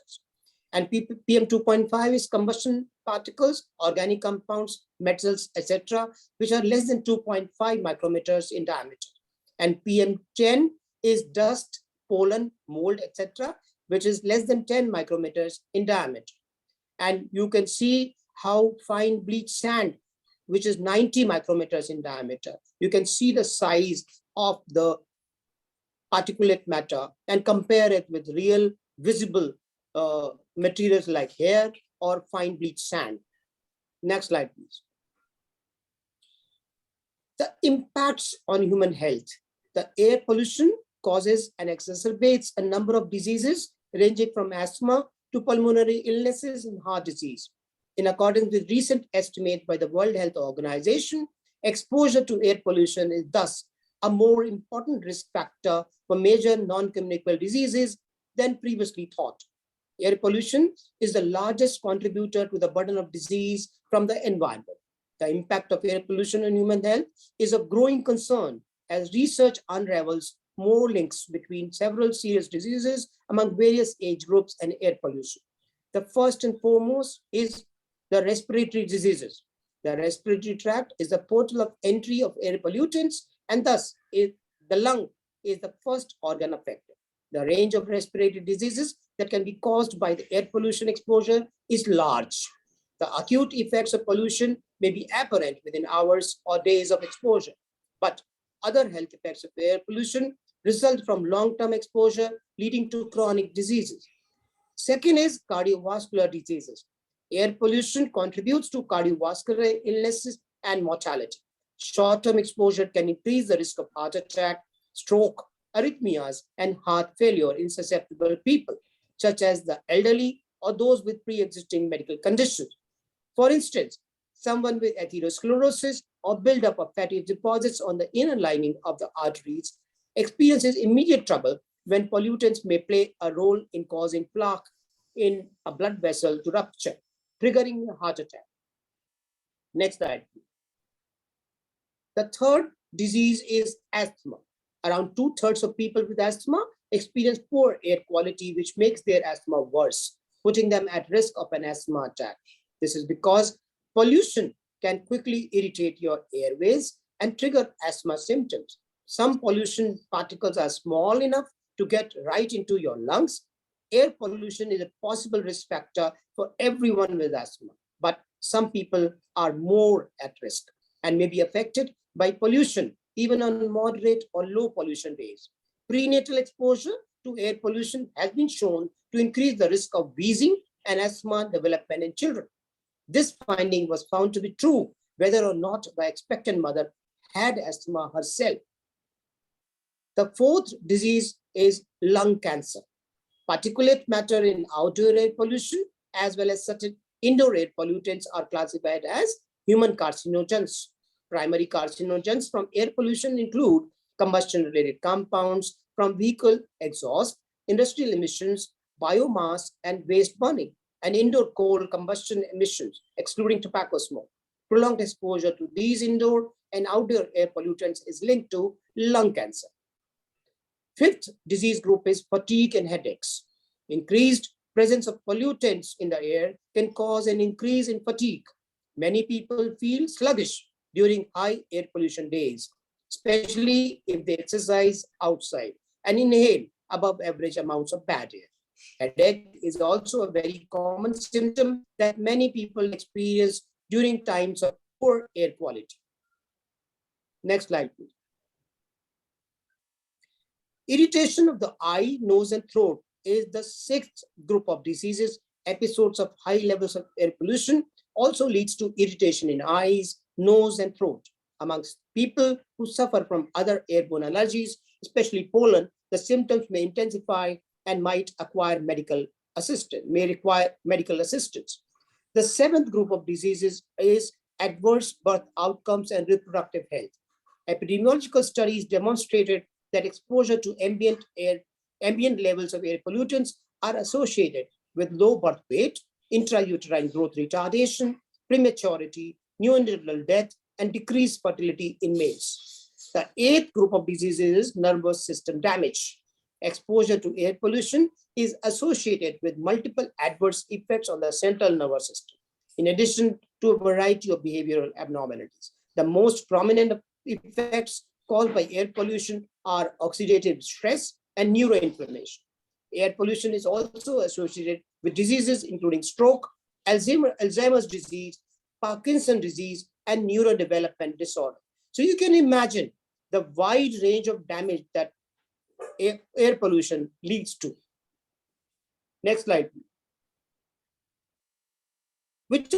And PM2.5 is combustion particles, organic compounds, metals, etc., which are less than 2.5 micrometers in diameter. And PM10 is dust, pollen, mold, etc., which is less than 10 micrometers in diameter. And you can see how fine bleached sand, which is 90 micrometers in diameter. You can see the size of the particulate matter and compare it with real visible materials like hair or fine bleached sand. Next slide, please. The impacts on human health. The air pollution causes and exacerbates a number of diseases ranging from asthma to pulmonary illnesses and heart disease. In accordance with recent estimates by the World Health Organization, exposure to air pollution is thus a more important risk factor for major non-communicable diseases than previously thought. Air pollution is the largest contributor to the burden of disease from the environment. The impact of air pollution on human health is of growing concern as research unravels more links between several serious diseases among various age groups and air pollution. The first and foremost is the respiratory diseases. The respiratory tract is the portal of entry of air pollutants, and thus the lung is the first organ affected. The range of respiratory diseases that can be caused by the air pollution exposure is large. The acute effects of pollution may be apparent within hours or days of exposure, but other health effects of air pollution result from long-term exposure leading to chronic diseases. Second is cardiovascular diseases. Air pollution contributes to cardiovascular illnesses and mortality. Short-term exposure can increase the risk of heart attack, stroke, arrhythmias, and heart failure in susceptible people, such as the elderly or those with pre-existing medical conditions. For instance, someone with atherosclerosis or buildup of fatty deposits on the inner lining of the arteries experiences immediate trouble when pollutants may play a role in causing plaque in a blood vessel to rupture, triggering a heart attack. Next slide. The third disease is asthma. Around 2/3 of people with asthma experience poor air quality, which makes their asthma worse, putting them at risk of an asthma attack. This is because pollution can quickly irritate your airways and trigger asthma symptoms. Some pollution particles are small enough to get right into your lungs. Air pollution is a possible risk factor for everyone with asthma, but some people are more at risk and may be affected by pollution even on moderate or low pollution days. Prenatal exposure to air pollution has been shown to increase the risk of wheezing and asthma development in children. This finding was found to be true whether or not the expectant mother had asthma herself. The fourth disease is lung cancer. Particulate matter in outdoor air pollution, as well as certain indoor air pollutants, are classified as human carcinogens. Primary carcinogens from air pollution include combustion-related compounds from vehicle exhaust, industrial emissions, biomass, and waste burning, and indoor coal combustion emissions, excluding tobacco smoke. Prolonged exposure to these indoor and outdoor air pollutants is linked to lung cancer. Fifth disease group is fatigue and headaches. Increased presence of pollutants in the air can cause an increase in fatigue. Many people feel sluggish during high air pollution days, especially if they exercise outside and inhale above average amounts of bad air. Headache is also a very common symptom that many people experience during times of poor air quality. Next slide, please. Irritation of the eye, nose, and throat is the sixth group of diseases. Episodes of high levels of air pollution also leads to irritation in eyes, nose, and throat. Amongst people who suffer from other airborne allergies, especially pollen, the symptoms may intensify and might require medical assistance. The seventh group of diseases is adverse birth outcomes and reproductive health. Epidemiological studies demonstrated that exposure to ambient levels of air pollutants are associated with low birth weight, intrauterine growth retardation, prematurity, neonatal death, and decreased fertility in males. The eighth group of diseases is nervous system damage. Exposure to air pollution is associated with multiple adverse effects on the central nervous system, in addition to a variety of behavioral abnormalities. The most prominent effects caused by air pollution are oxidative stress and neuroinflammation. Air pollution is also associated with diseases including stroke, Alzheimer's disease, Parkinson's disease, and neurodevelopment disorder. So you can imagine the wide range of damage that air pollution leads to. Next slide. Which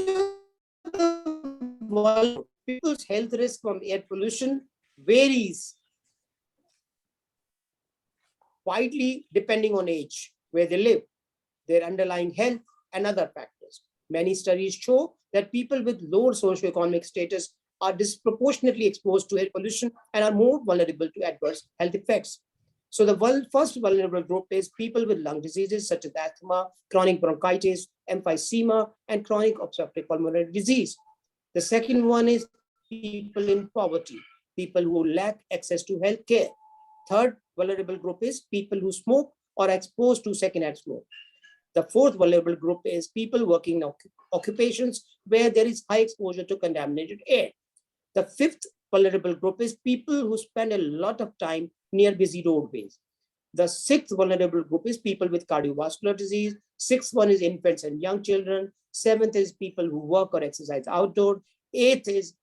people's health risk from air pollution varies widely depending on age, where they live, their underlying health, and other factors. Many studies show that people with lower socioeconomic status are disproportionately exposed to air pollution and are more vulnerable to adverse health effects. So the first vulnerable group is people with lung diseases such as asthma, chronic bronchitis, emphysema, and chronic obstructive pulmonary disease. The second one is people in poverty, people who lack access to health care. Third vulnerable group is people who smoke or are exposed to secondhand smoke. The fourth vulnerable group is people working in occupations where there is high exposure to contaminated air. The fifth vulnerable group is people who spend a lot of time near busy roadways. The sixth vulnerable group is people with cardiovascular disease. Sixth one is infants and young children. Seventh is people who work or exercise outdoor. Eighth is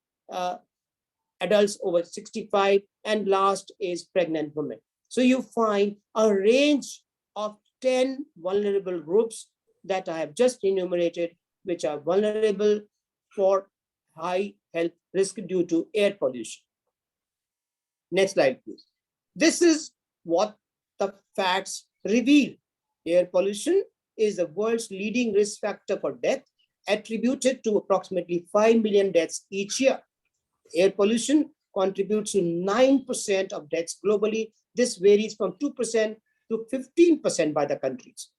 adults over 65. And last is pregnant women. So you find a range of 10 vulnerable groups that I have just enumerated, which are vulnerable for high health risk due to air pollution. Next slide, please. This is what the facts reveal. Air pollution is the world's leading risk factor for death, attributed to approximately 5 million deaths each year. Air pollution contributes to 9% of deaths globally. This varies from 2% to 15% by the countries.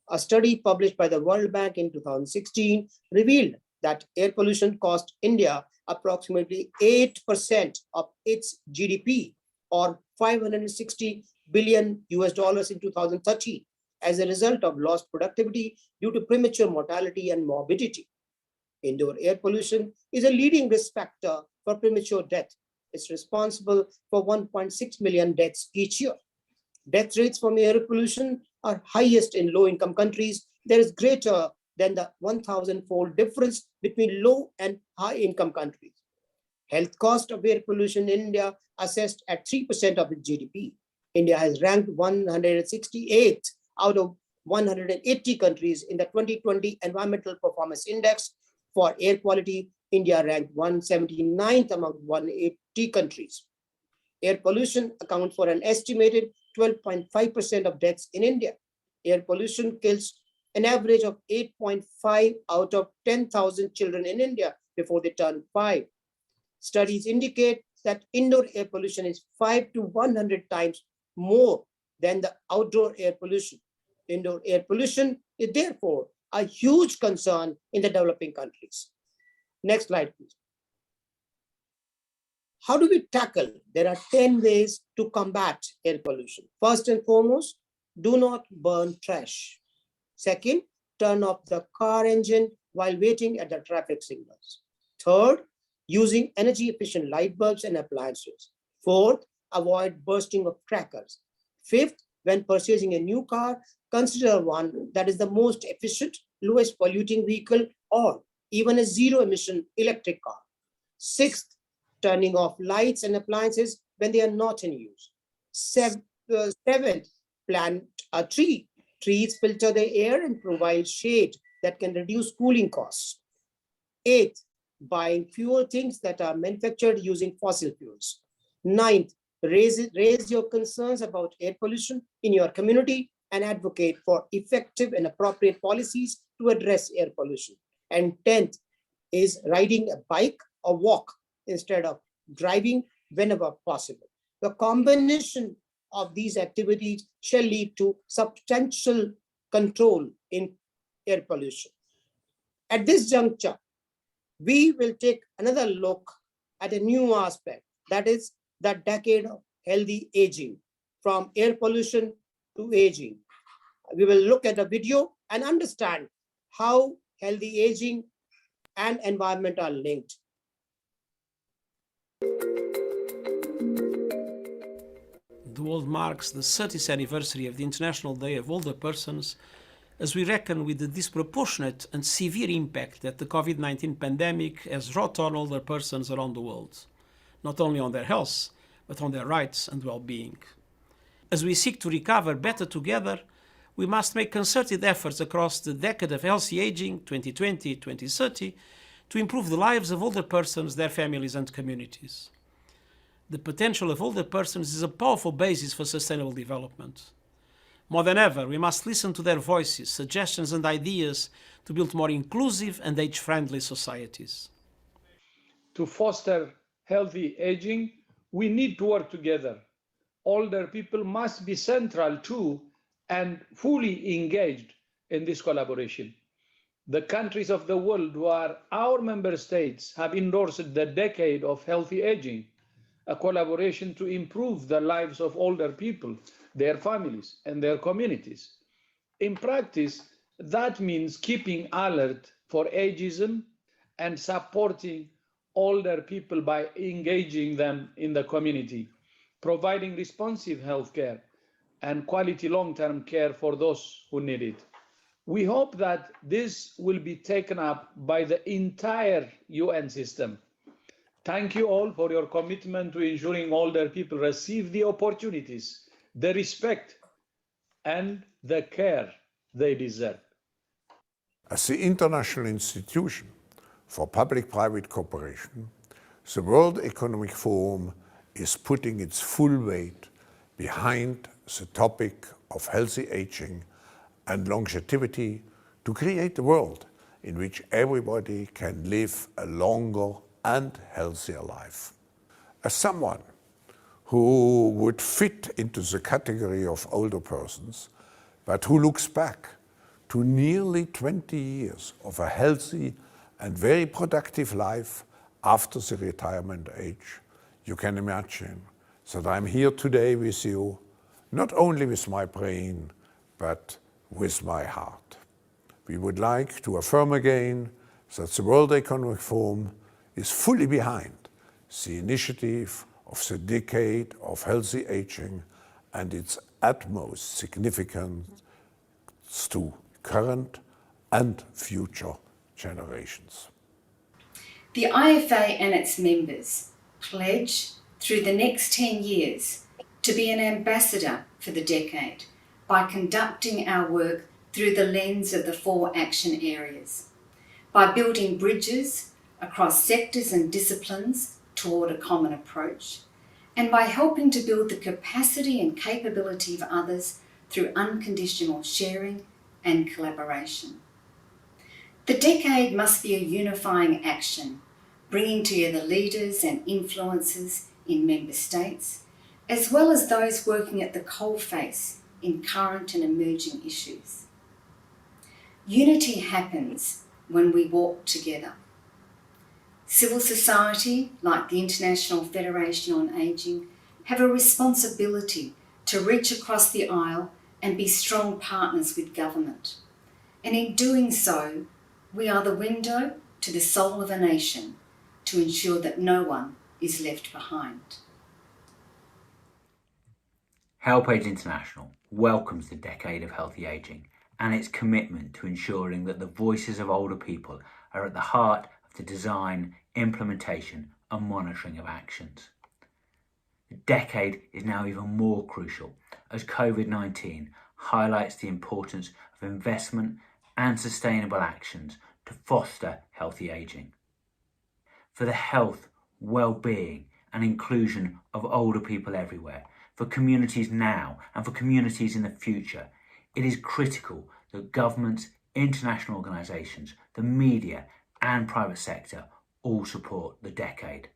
A study published by the World Bank in 2016 revealed that air pollution cost India approximately 8% of its GDP, or $560 billion in 2013, as a result of lost productivity due to premature mortality and morbidity. Indoor air pollution is a leading risk factor for premature death. It's responsible for 1.6 million deaths each year. Death rates from air pollution are highest in low-income countries. There is greater than the 1,000-fold difference between low and high-income countries. Health cost of air pollution in India assessed at 3% of its GDP. India has ranked 168th out of 180 countries in the 2020 Environmental Performance Index. For air quality, India ranked 179th among 180 countries. Air pollution accounts for an estimated 12.5% of deaths in India. Air pollution kills an average of 8.5 out of 10,000 children in India before they turn 5. Studies indicate that indoor air pollution is 5 to 100 times more than the outdoor air pollution. Indoor air pollution is therefore a huge concern in the developing countries. Next slide, please. How do we tackle? There are 10 ways to combat air pollution. First and foremost, do not burn trash. Second, turn off the car engine while waiting at the traffic signals. Third, using energy efficient light bulbs and appliances. Fourth, avoid bursting of crackers. Fifth, when purchasing a new car, consider one that is the most efficient, lowest polluting vehicle, or even a zero emission electric car. Sixth, turning off lights and appliances when they are not in use. Seventh, plant a tree. Trees filter the air and provide shade that can reduce cooling costs. Eighth, buying fewer things that are manufactured using fossil fuels. Ninth, raise your concerns about air pollution in your community and advocate for effective and appropriate policies to address air pollution. And 10th is riding a bike or walk instead of driving whenever possible. The combination of these activities shall lead to substantial control in air pollution. At this juncture, we will take another look at a new aspect, that is the decade of healthy aging, from air pollution to aging. We will look at a video and understand how healthy aging and environment are linked. The world marks the 30th anniversary of the International Day of Older Persons, as we reckon with the disproportionate and severe impact that the COVID-19 pandemic has wrought on older persons around the world, not only on their health, but on their rights and well-being. As we seek to recover better together, we must make concerted efforts across the decade of healthy aging, 2020-2030, to improve the lives of older persons, their families and communities. The potential of older persons is a powerful basis for sustainable development. More than ever, we must listen to their voices, suggestions and ideas to build more inclusive and age-friendly societies. To foster healthy aging, we need to work together. Older people must be central to and fully engaged in this collaboration. The countries of the world who are our member states have endorsed the Decade of Healthy Aging, a collaboration to improve the lives of older people, their families, and their communities. In practice, that means keeping alert for ageism and supporting older people by engaging them in the community, providing responsive healthcare and quality long-term care for those who need it. We hope that this will be taken up by the entire UN system. Thank you all for your commitment to ensuring older people receive the opportunities, the respect, and the care they deserve. As the international institution for public-private cooperation, the World Economic Forum is putting its full weight behind the topic of healthy aging and longevity to create a world in which everybody can live a longer and healthier life. As someone who would fit into the category of older persons, but who looks back to nearly 20 years of a healthy and very productive life after the retirement age, you can imagine that I'm here today with you, not only with my brain, but with my heart. We would like to affirm again that the World Economic Forum is fully behind the initiative of the Decade of Healthy Aging and its utmost significance to current and future generations. The IFA and its members pledge through the next 10 years to be an ambassador for the decade by conducting our work through the lens of the 4 action areas, by building bridges across sectors and disciplines toward a common approach, and by helping to build the capacity and capability of others through unconditional sharing and collaboration. The decade must be a unifying action, bringing together leaders and influencers in member states, as well as those working at the coalface in current and emerging issues. Unity happens when we walk together. Civil society, like the International Federation on Ageing, have a responsibility to reach across the aisle and be strong partners with government. And in doing so, we are the window to the soul of a nation to ensure that no one is left behind. HelpAge International welcomes the Decade of Healthy Ageing and its commitment to ensuring that the voices of older people are at the heart of the design, implementation and monitoring of actions. The decade is now even more crucial as COVID-19 highlights the importance of investment and sustainable actions to foster healthy ageing. For the health, well-being and inclusion of older people everywhere, for communities now and for communities in the future, it is critical that governments, international organisations, the media and private sector all support the decade.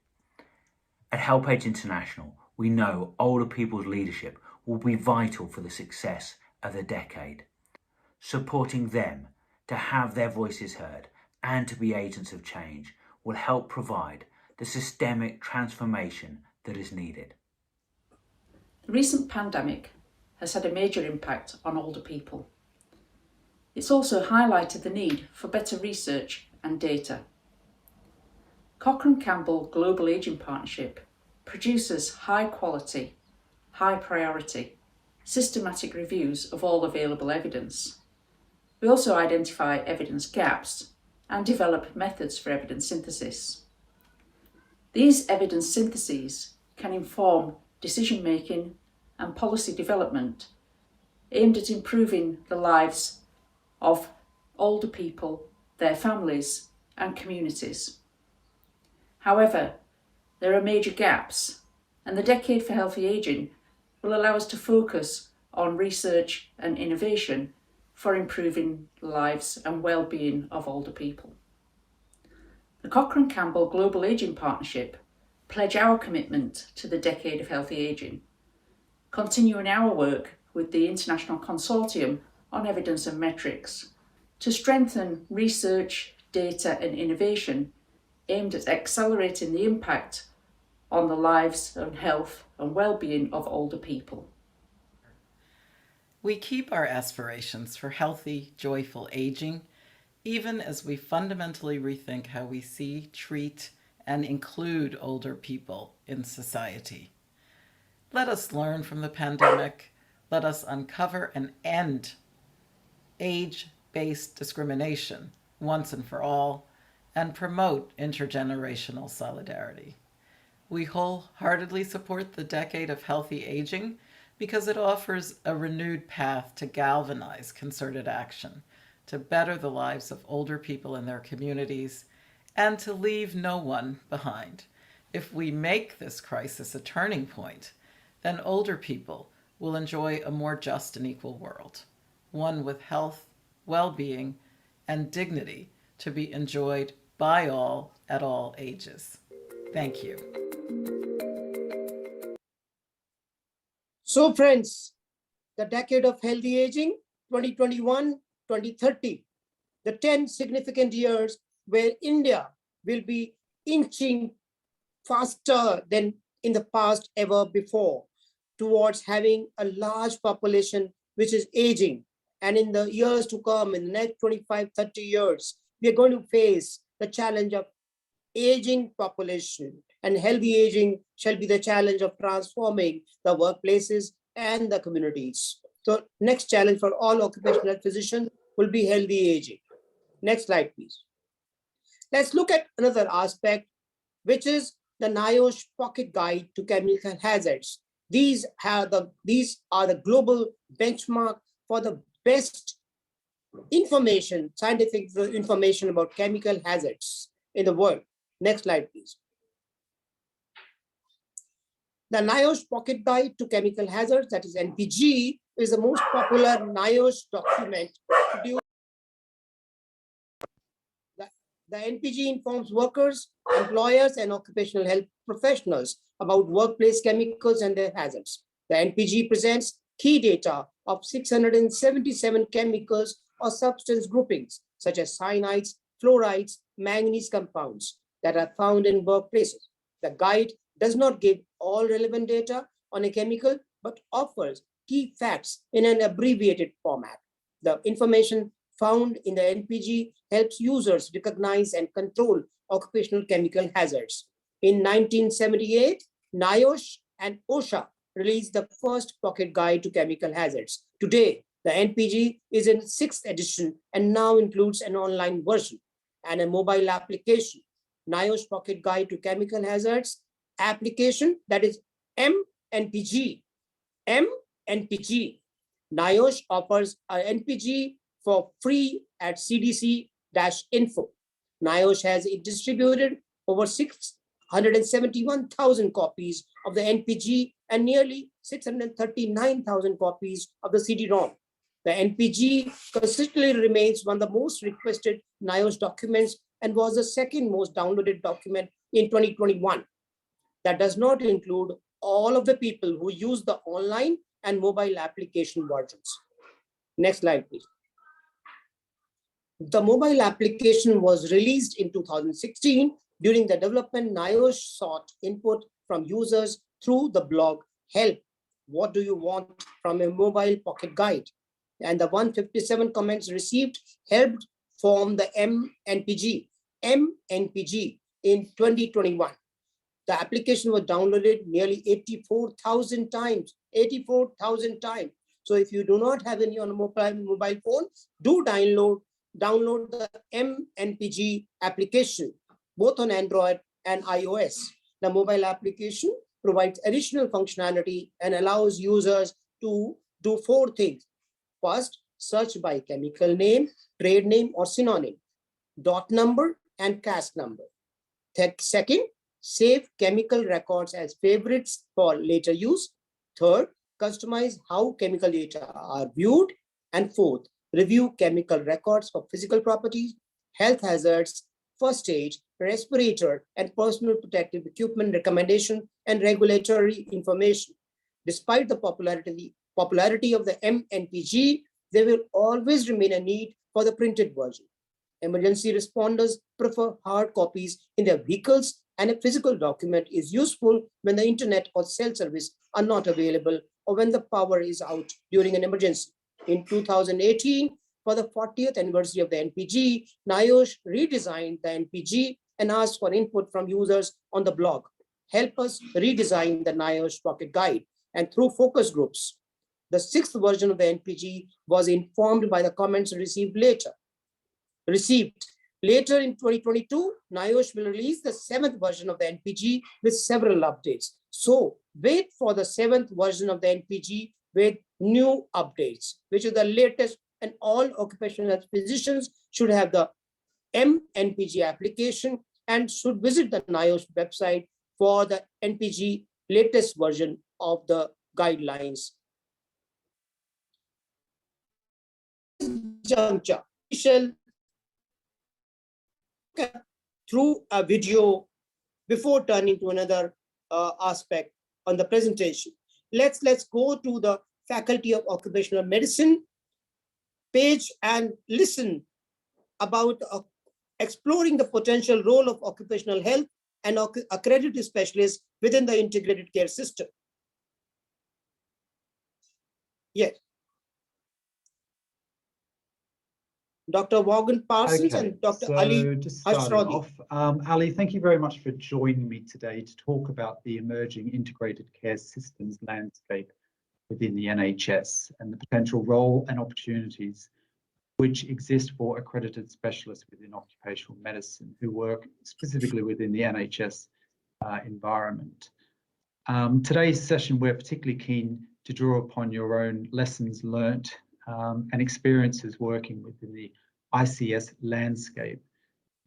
At HelpAge International, we know older people's leadership will be vital for the success of the decade. Supporting them to have their voices heard and to be agents of change will help provide the systemic transformation that is needed. The recent pandemic has had a major impact on older people. It's also highlighted the need for better research and data. Cochrane Campbell Global Ageing Partnership produces high quality, high priority, systematic reviews of all available evidence. We also identify evidence gaps and develop methods for evidence synthesis. These evidence syntheses can inform decision making and policy development aimed at improving the lives of older people, their families and communities. However, there are major gaps, and the Decade for Healthy Ageing will allow us to focus on research and innovation for improving the lives and well-being of older people. The Cochrane Campbell Global Ageing Partnership pledge our commitment to the Decade of Healthy Ageing, continuing our work with the International Consortium on Evidence and Metrics to strengthen research, data and innovation aimed at accelerating the impact on the lives and health and well-being of older people. We keep our aspirations for healthy, joyful aging, even as we fundamentally rethink how we see, treat, and include older people in society. Let us learn from the pandemic. Let us uncover and end age-based discrimination once and for all, and promote intergenerational solidarity. We wholeheartedly support the Decade of Healthy Aging because it offers a renewed path to galvanize concerted action, to better the lives of older people in their communities, and to leave no one behind. If we make this crisis a turning point, then older people will enjoy a more just and equal world, one with health, well-being, and dignity to be enjoyed by all at all ages. Thank you. So friends, the Decade of Healthy Aging, 2021-2030, the 10 significant years where India will be inching faster than in the past ever before towards having a large population which is aging. And in the years to come, in the next 25-30 years, we are going to face the challenge of aging population, and healthy aging shall be the challenge of transforming the workplaces and the communities. So next challenge for all occupational health physicians will be healthy aging. Next slide, please. Let's look at another aspect, which is the NIOSH Pocket Guide to Chemical Hazards. These are the global benchmark for the best information, scientific information about chemical hazards in the world. Next slide, please. The NIOSH Pocket Guide to Chemical Hazards, that is NPG, is the most popular NIOSH document produced. The NPG informs workers, employers, and occupational health professionals about workplace chemicals and their hazards. The NPG presents key data of 677 chemicals or substance groupings, such as cyanides, fluorides, manganese compounds that are found in workplaces. The guide does not give all relevant data on a chemical, but offers key facts in an abbreviated format. The information found in the NPG helps users recognize and control occupational chemical hazards. In 1978, NIOSH and OSHA released the first pocket guide to chemical hazards. Today, the NPG is in 6th edition and now includes an online version and a mobile application. NIOSH Pocket Guide to Chemical Hazards application, that is MNPG. NIOSH offers an NPG for free at CDC-info. NIOSH has distributed over 671,000 copies of the NPG and nearly 639,000 copies of the CD-ROM. The NPG consistently remains one of the most requested NIOSH documents and was the second most downloaded document in 2021. That does not include all of the people who use the online and mobile application versions. Next slide, please. The mobile application was released in 2016. During the development, NIOSH sought input from users through the blog Help, What Do You Want from a Mobile Pocket Guide? And the 157 comments received helped form the MNPG in 2021. The application was downloaded nearly 84,000 times. So if you do not have any on a mobile phone, do download the MNPG application, both on Android and iOS. The mobile application provides additional functionality and allows users to do 4 things. First, search by chemical name, trade name, or synonym, dot number, and cask number. Second, save chemical records as favorites for later use. Third, customize how chemical data are viewed. And fourth, review chemical records for physical properties, health hazards, first aid, respirator, and personal protective equipment recommendation and regulatory information. Despite the popularity of the MNPG, there will always remain a need for the printed version. Emergency responders prefer hard copies in their vehicles, and a physical document is useful when the internet or cell service are not available or when the power is out during an emergency. In 2018, for the 40th anniversary of the NPG, NIOSH redesigned the NPG and asked for input from users on the blog. Help us redesign the NIOSH Pocket Guide. And through focus groups, the 6th version of the NPG was informed by the comments received later. Later in 2022, NIOSH will release the 7th version of the NPG with several updates. So wait for the 7th version of the NPG with new updates, which is the latest, and all occupational physicians should have the MNPG application and should visit the NIOSH website for the NPG latest version of the guidelines. Juncture, we shall through a video before turning to another aspect on the presentation. Let's go to the Faculty of Occupational Medicine page and listen about exploring the potential role of occupational health and accredited specialists within the integrated care system. Yes. Dr. Vaughan Parsons and Dr. Ali just starting off, Ali, thank you very much for joining me today to talk about the emerging integrated care systems landscape within the NHS and the potential role and opportunities which exist for accredited specialists within occupational medicine who work specifically within the NHS environment. Today's session, we're particularly keen to draw upon your own lessons learnt and experiences working within the ICS landscape,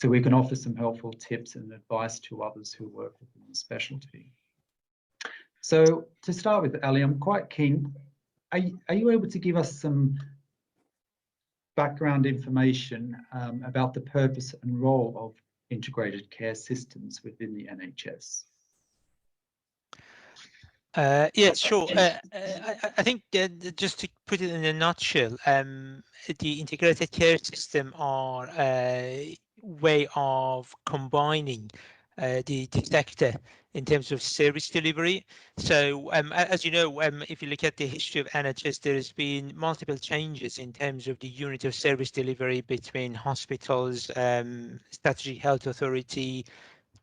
so we can offer some helpful tips and advice to others who work within the specialty. So to start with, Ali, I'm quite keen are you able to give us some background information about the purpose and role of integrated care systems within the NHS? Yeah, sure. I think just to put it in a nutshell, the integrated care system are a way of combining the sector in terms of service delivery. So as you know, if you look at the history of NHS, there has been multiple changes in terms of the unit of service delivery between hospitals, Statutory Health Authority,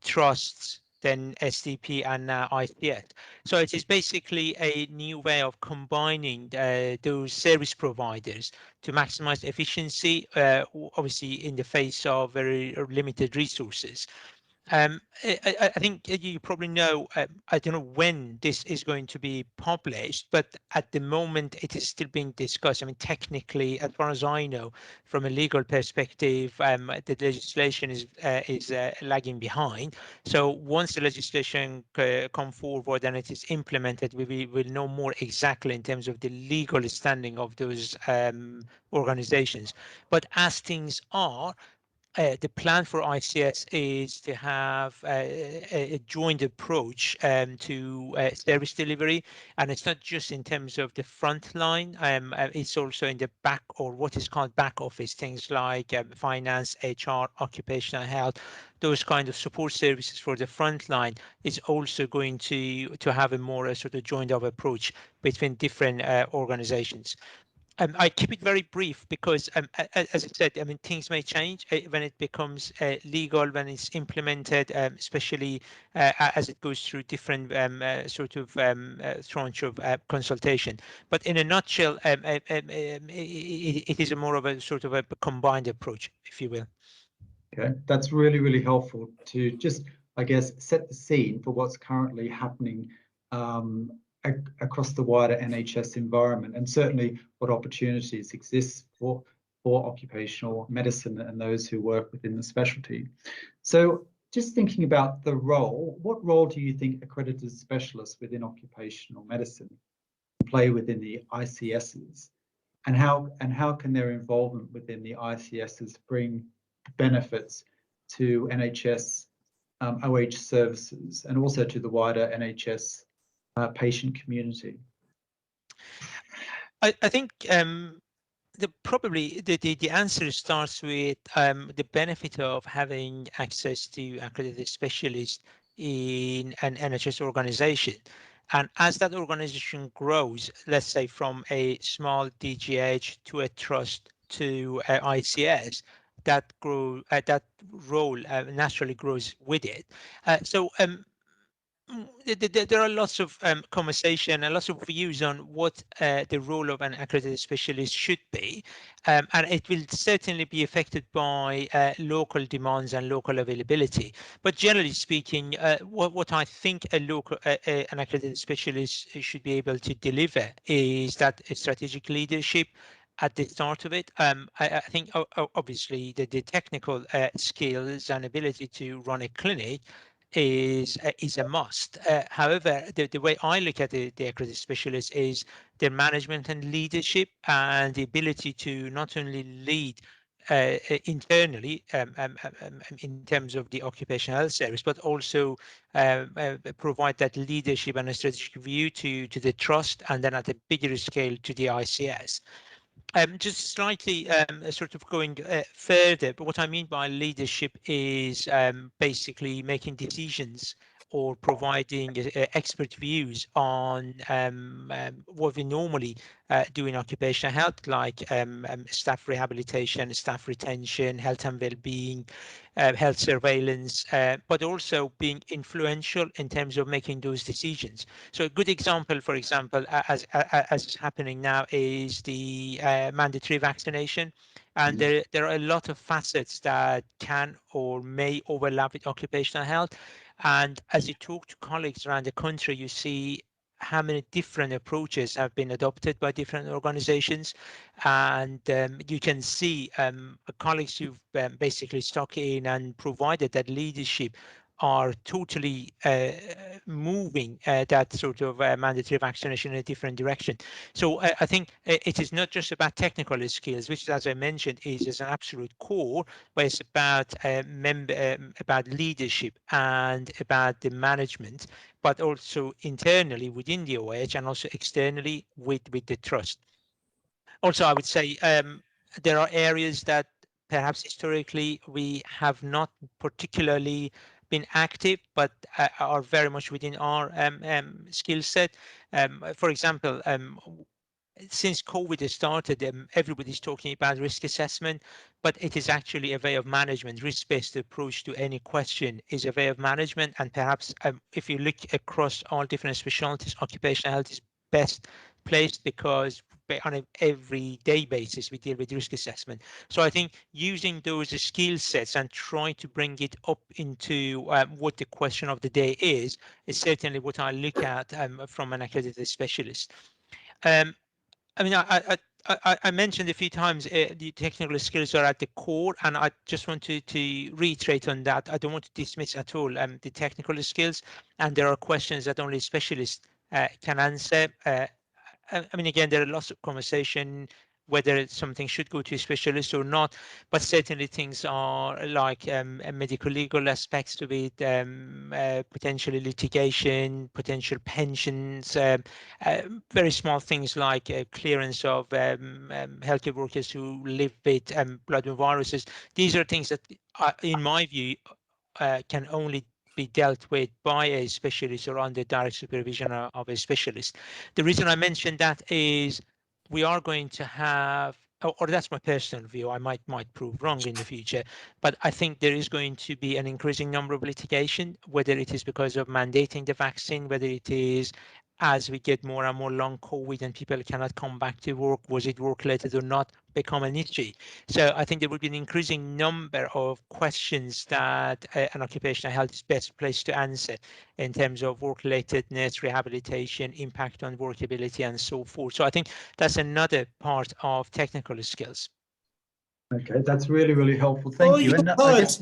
trusts, then SDP, and now ICS. So it is basically a new way of combining those service providers to maximize efficiency, obviously in the face of very limited resources. I think you probably know, I don't know when this is going to be published, but at the moment it is still being discussed. I mean, technically, as far as I know, from a legal perspective, the legislation is lagging behind. So once the legislation come forward and it is implemented, we will know more exactly in terms of the legal standing of those organizations. But as things are, the plan for ICS is to have a joint approach to service delivery, and it's not just in terms of the front line, it's also in the back, or what is called back office, things like finance, HR, occupational health, those kind of support services for the front line is also going to have a more sort of joined up approach between different organizations. I keep it very brief because, as I said, I mean, things may change when it becomes legal, when it's implemented, especially as it goes through different sort of tranche of consultation. But in a nutshell, it is a more of a sort of a combined approach, if you will. Okay, that's really, really helpful to just, I guess, set the scene for what's currently happening across the wider NHS environment, and certainly what opportunities exist for occupational medicine and those who work within the specialty. So just thinking about the role, what role do you think accredited specialists within occupational medicine play within the ICSs, and how can their involvement within the ICSs bring benefits to NHS OH services and also to the wider NHS patient community? I think probably the answer starts with the benefit of having access to accredited specialists in an NHS organization. And as that organization grows, let's say from a small DGH to a trust to ICS, that role naturally grows with it. There are lots of conversation and lots of views on what the role of an accredited specialist should be, and it will certainly be affected by local demands and local availability. But generally speaking, what I think an accredited specialist should be able to deliver is that strategic leadership at the start of it. I think obviously the technical skills and ability to run a clinic is a must. However, the way I look at the accredited specialist is their management and leadership and the ability to not only lead internally in terms of the occupational health service, but also provide that leadership and a strategic view to the trust, and then at a bigger scale to the ICS. Just slightly sort of going further, but what I mean by leadership is basically making decisions or providing expert views on what we normally do in occupational health, like staff rehabilitation, staff retention, health and well-being, health surveillance, but also being influential in terms of making those decisions. So a good example, for example, as is happening now, is the mandatory vaccination. And there are a lot of facets that can or may overlap with occupational health. And as you talk to colleagues around the country, you see how many different approaches have been adopted by different organizations. And you can see colleagues who've basically stuck in and provided that leadership are totally moving that sort of mandatory vaccination in a different direction. So I think it is not just about technical skills, which, as I mentioned, is an absolute core, but it's about about leadership and about the management, but also internally within the OH and also externally with the trust. Also, I would say there are areas that perhaps historically we have not particularly been active, but are very much within our skill set. For example, since COVID has started, everybody's talking about risk assessment, but it is actually a way of management. Risk-based approach to any question is a way of management. And perhaps if you look across all different specialties, occupational health is best placed because on an everyday basis, we deal with risk assessment. So I think using those skill sets and trying to bring it up into what the question of the day is certainly what I look at from an accredited specialist. I mean, I mentioned a few times the technical skills are at the core, and I just want to reiterate on that. I don't want to dismiss at all the technical skills, and there are questions that only specialists can answer. I mean, again, there are lots of conversation whether something should go to a specialist or not, but certainly things are like medical legal aspects to it, potentially litigation, potential pensions, very small things like clearance of healthcare workers who live with bloodborne viruses. These are things that, in my view, can only be dealt with by a specialist or under direct supervision of a specialist. The reason I mentioned that is we are going to have, or that's my personal view, I might prove wrong in the future, but I think there is going to be an increasing number of litigation, whether it is because of mandating the vaccine, whether it is as we get more and more long COVID and people cannot come back to work, was it work-related or not, become an issue. So I think there will be an increasing number of questions that an occupational health is best placed to answer in terms of work-relatedness, rehabilitation, impact on workability, and so forth. So I think that's another part of technical skills. Okay, that's really, really helpful. Thank you. And I guess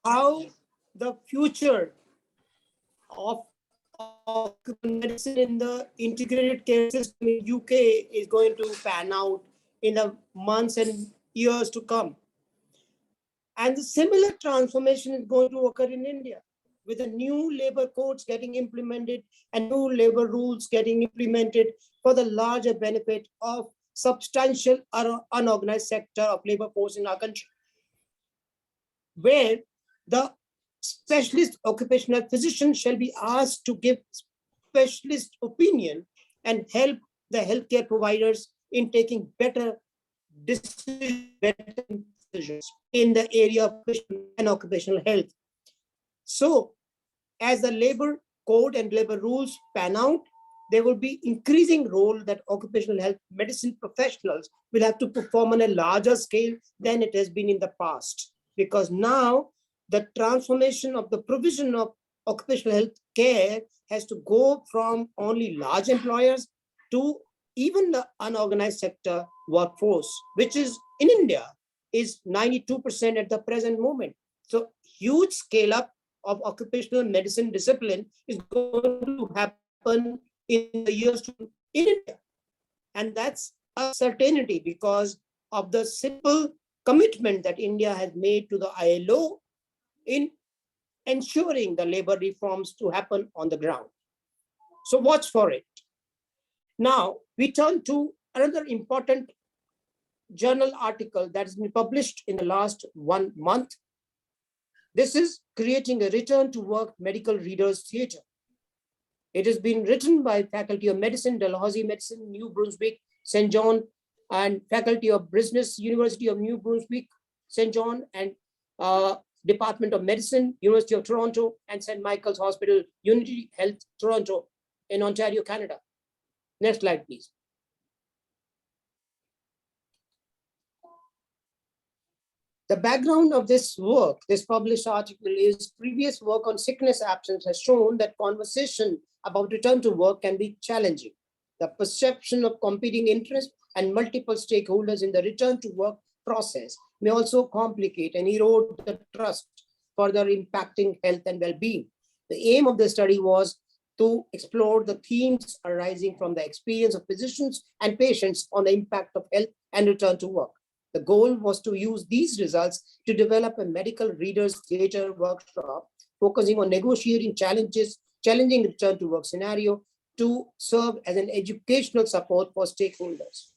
how the future of medicine in the integrated care system in UK is going to pan out in the months and years to come. And the similar transformation is going to occur in India with the new labor codes getting implemented and new labor rules getting implemented for the larger benefit of substantial unorganized sector of labor force in our country, where the specialist occupational physician shall be asked to give specialist opinion and help the healthcare providers in taking better decisions in the area of occupational health. So as the labor code and labor rules pan out, there will be increasing role that occupational health medicine professionals will have to perform on a larger scale than it has been in the past, because now the transformation of the provision of occupational health care has to go from only large employers to even the unorganized sector workforce, which is in India is 92% at the present moment. So huge scale up of occupational medicine discipline is going to happen in the years to come in India. And that's a certainty because of the simple commitment that India has made to the ILO in ensuring the labor reforms to happen on the ground. So watch for it. Now we turn to another important journal article that has been published in the last 1 month. This is creating a return to work medical readers theatre. It has been written by Faculty of Medicine, Dalhousie Medicine, New Brunswick, St. John, and Faculty of Business, University of New Brunswick, St. John, and Department of Medicine, University of Toronto, and St. Michael's Hospital, Unity Health, Toronto, in Ontario, Canada. Next slide, please. The background of this work, this published article, is previous work on sickness absence has shown that conversation about return to work can be challenging. The perception of competing interests and multiple stakeholders in the return to work process may also complicate and erode the trust further impacting health and well-being. The aim of the study was to explore the themes arising from the experience of physicians and patients on the impact of health and return to work. The goal was to use these results to develop a medical readers theater workshop focusing on negotiating challenging return to work scenario to serve as an educational support for stakeholders.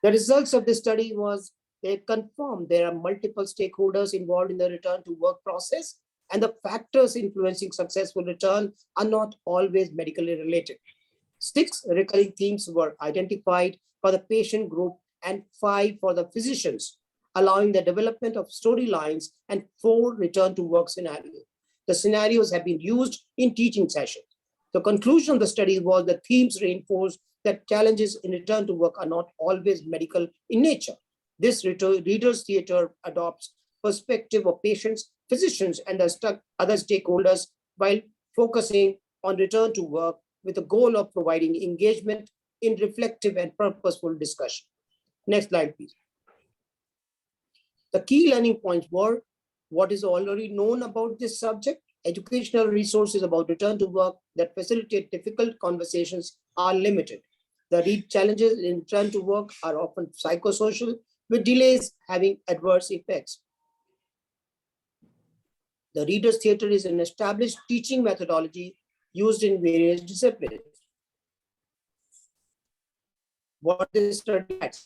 The results of this study was they confirmed there are multiple stakeholders involved in the return to work process, and the factors influencing successful return are not always medically related. 6 recurring themes were identified for the patient group and 5 for the physicians, allowing the development of storylines and 4 return to work scenarios. The scenarios have been used in teaching sessions. The conclusion of the study was the themes reinforced that challenges in return to work are not always medical in nature. This readers theater adopts perspective of patients, physicians, and other stakeholders while focusing on return to work with the goal of providing engagement in reflective and purposeful discussion. Next slide, please. The key learning points were what is already known about this subject. Educational resources about return to work that facilitate difficult conversations are limited. The challenges in return to work are often psychosocial, with delays having adverse effects. The Readers Theatre is an established teaching methodology used in various disciplines. What is study at?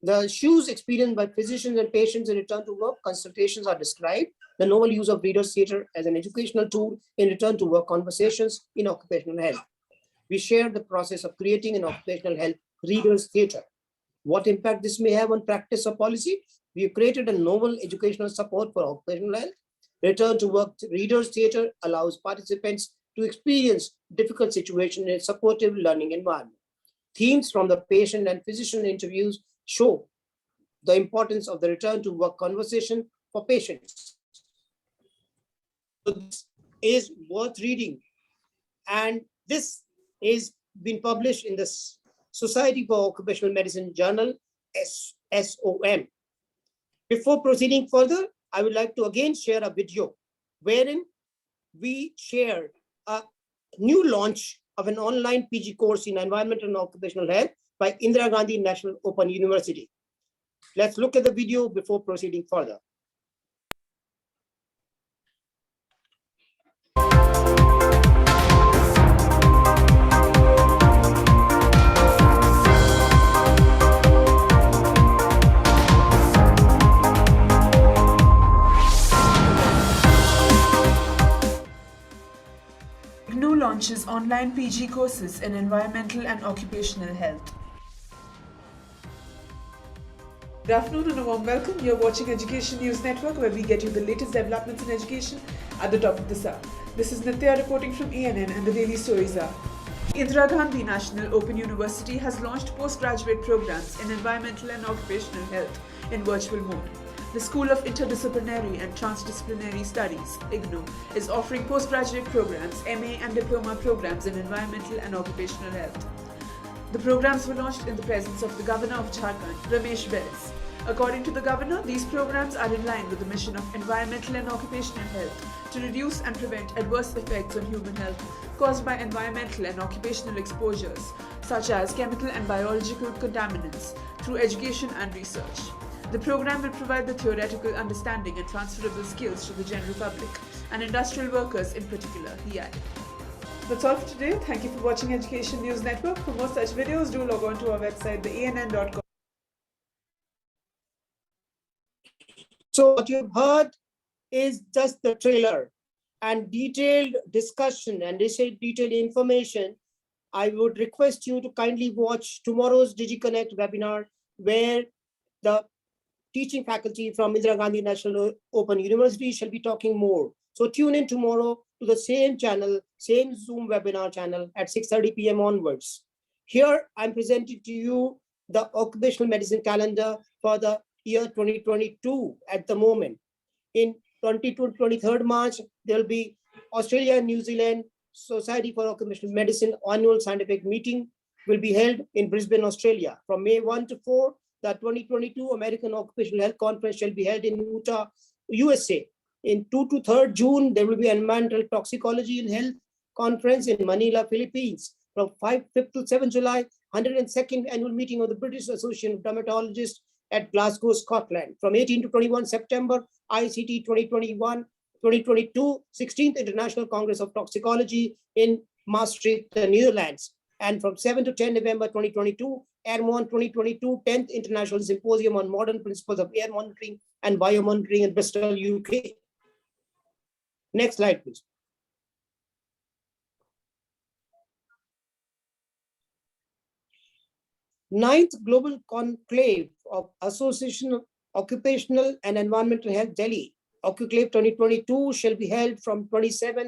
The issues experienced by physicians and patients in return to work consultations are described. The novel use of Readers Theatre as an educational tool in return to work conversations in occupational health. We share the process of creating an occupational health Readers Theatre. What impact this may have on practice or policy? We have created a novel educational support for occupational health. Return to work Readers Theatre allows participants to experience difficult situations in a supportive learning environment. Themes from the patient and physician interviews show the importance of the return to work conversation for patients. So this is worth reading, and this is been published in the Society for Occupational Medicine Journal, SOM. Before proceeding further, I would like to again share a video wherein we share a new launch of an online PG course in environmental and occupational health by Indira Gandhi National Open University. Let's look at the video before proceeding further. IGNOU launches online PG courses in environmental and occupational health. Good afternoon and a warm welcome. You're watching Education News Network, where we get you the latest developments in education at the top of the hour. This is Nitya reporting from ENN, and the daily stories are: Indira Gandhi National Open University has launched postgraduate programs in environmental and occupational health in virtual mode. The School of Interdisciplinary and Transdisciplinary Studies, IGNOU, is offering postgraduate programs, MA and diploma programs in environmental and occupational health. The programs were launched in the presence of the Governor of Jharkhand, Ramesh Beres. According to the Governor, these programs are in line with the mission of environmental and occupational health to reduce and prevent adverse effects on human health caused by environmental and occupational exposures, such as chemical and biological contaminants, through education and research. The program will provide the theoretical understanding and transferable skills to the general public and industrial workers in particular, he added. That's all for today. Thank you for watching Education News Network. For more such videos, do log on to our website, theann.com. So what you've heard is just the trailer, and detailed discussion and detailed information. I would request you to kindly watch tomorrow's DigiConnect webinar, where the teaching faculty from Indira Gandhi National Open University shall be talking more. So tune in tomorrow to the same channel, same Zoom webinar channel at 6:30 p.m. onwards. Here I'm presenting to you the occupational medicine calendar for the year 2022 at the moment. In 23rd March, there will be Australia and New Zealand Society for Occupational Medicine annual scientific meeting will be held in Brisbane, Australia from May 1 to 4. the 2022 American Occupational Health Conference shall be held in Utah, USA. In 2 to 3rd June, there will be an environmental toxicology and health conference in Manila, Philippines. From 5th to 7th July, 102nd annual meeting of the British Association of Dermatologists at Glasgow, Scotland. From 18 to 21 September, ICT 2022, 16th International Congress of Toxicology in Maastricht, the Netherlands. And from 7 to 10 November 2022, Airmon 2022, 10th International Symposium on Modern Principles of Air Monitoring and Biomonitoring in Bristol, UK. Next slide, please. Ninth Global Conclave of Association of Occupational and Environmental Health, Delhi, Occupaclave 2022 shall be held from 26th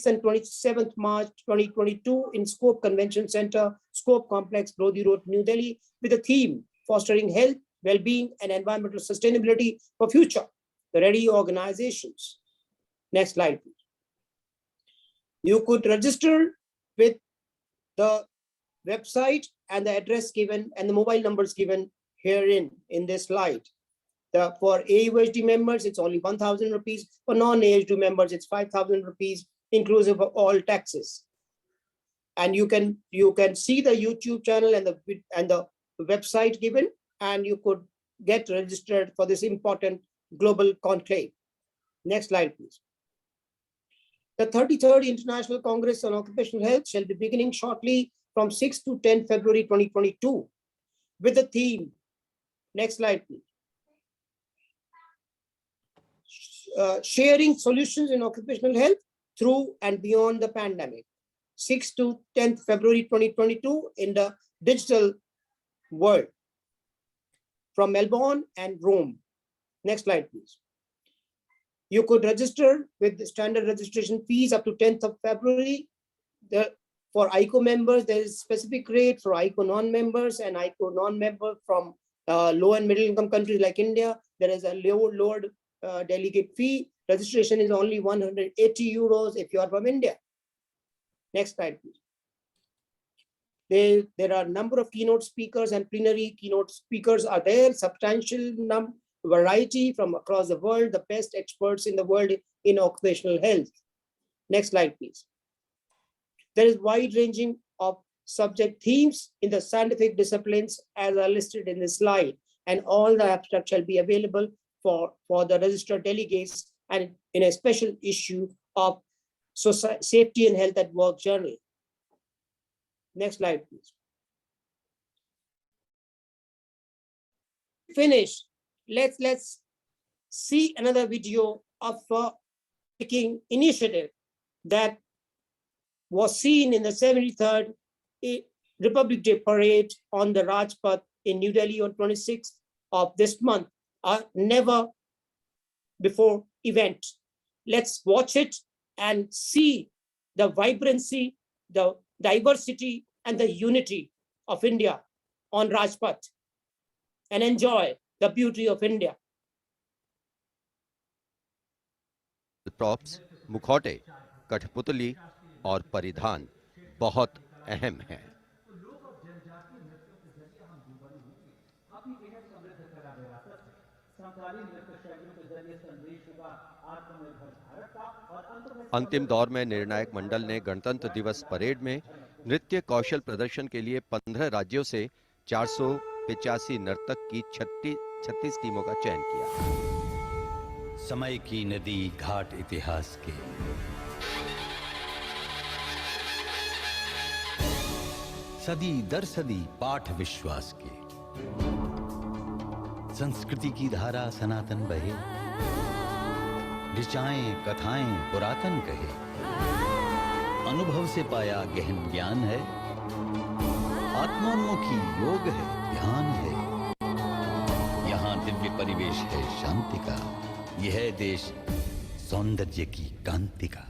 and 27th March 2022 in Scope Convention Center, Scope Complex, Lodi Road, New Delhi, with the theme Fostering Health, Well-being and Environmental Sustainability for Future, the ready organizations. Next slide, please. You could register with the website and the address given and the mobile numbers given herein in this slide. For AUHD members, it's only 1,000 rupees. For non-AUHD members, it's 5,000 rupees, inclusive of all taxes. And you can see the YouTube channel and the website given, and you could get registered for this important global conclave. Next slide, please. The 33rd International Congress on Occupational Health shall be beginning shortly from 6 to 10 February 2022 with the theme. Next slide, please. Sharing solutions in occupational health through and beyond the pandemic. 6 to 10th February 2022 in the digital world from Melbourne and Rome. Next slide, please. You could register with the standard registration fees up to 10th of February. For ICO members, there is specific rate for ICO non-members, and ICO non-member from low and middle income countries like India. There is a lowered delegate fee. Registration is only 180 euros if you are from India. Next slide, please. There are a number of keynote speakers and plenary keynote speakers are there, substantial variety from across the world, the best experts in the world in occupational health. Next slide, please. There is wide ranging of subject themes in the scientific disciplines as are listed in this slide, and all the abstracts shall be available for the registered delegates and in a special issue of Safety and Health at Work Journal. Next slide, please. Finish. Let's see another video of taking initiative that was seen in the 73rd Republic Day Parade on the Rajpath in New Delhi on 26th of this month, a never before event. Let's watch it and see the vibrancy, the diversity and the unity of India on Rajpath and enjoy the beauty of India. Props, मुखौटे, कठपुतली और परिधान बहुत अहम हैं। अंतिम दौर में निर्णायक मंडल ने गणतंत्र दिवस परेड में नृत्य कौशल प्रदर्शन के लिए 15 राज्यों से 485 नर्तक की 36 टीमों का चयन किया। समय की नदी घाट इतिहास के सदी दर सदी पाठ विश्वास के संस्कृति की धारा सनातन बहे, ऋचाएं कथाएं पुरातन कहे, अनुभव से पाया गहन ज्ञान है, आत्मोन्मुखी योग है, ध्यान है, यहाँ दिव्य परिवेश है शांति का, यह देश सौंदर्य की कांति का।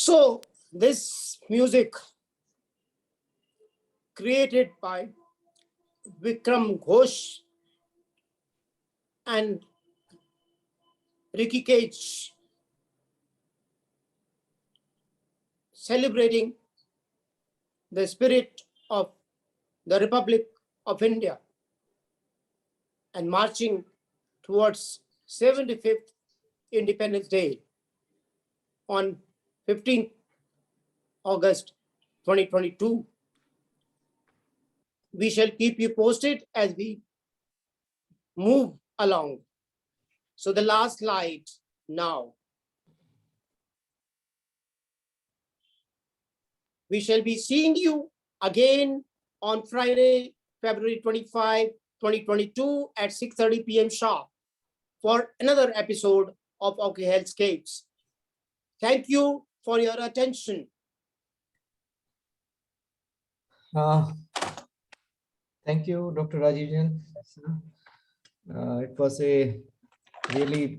So this music created by Vikram Ghosh and Ricky Cage, celebrating the spirit of the Republic of India and marching towards 75th Independence Day on 15th August 2022. We shall keep you posted as we move along. So the last slide now. We shall be seeing you again on Friday, February 25, 2022 at 6:30 p.m. sharp for another episode of OK Healthscapes. Thank you for your attention. Thank you, Dr. Rajiv Jain. It was a really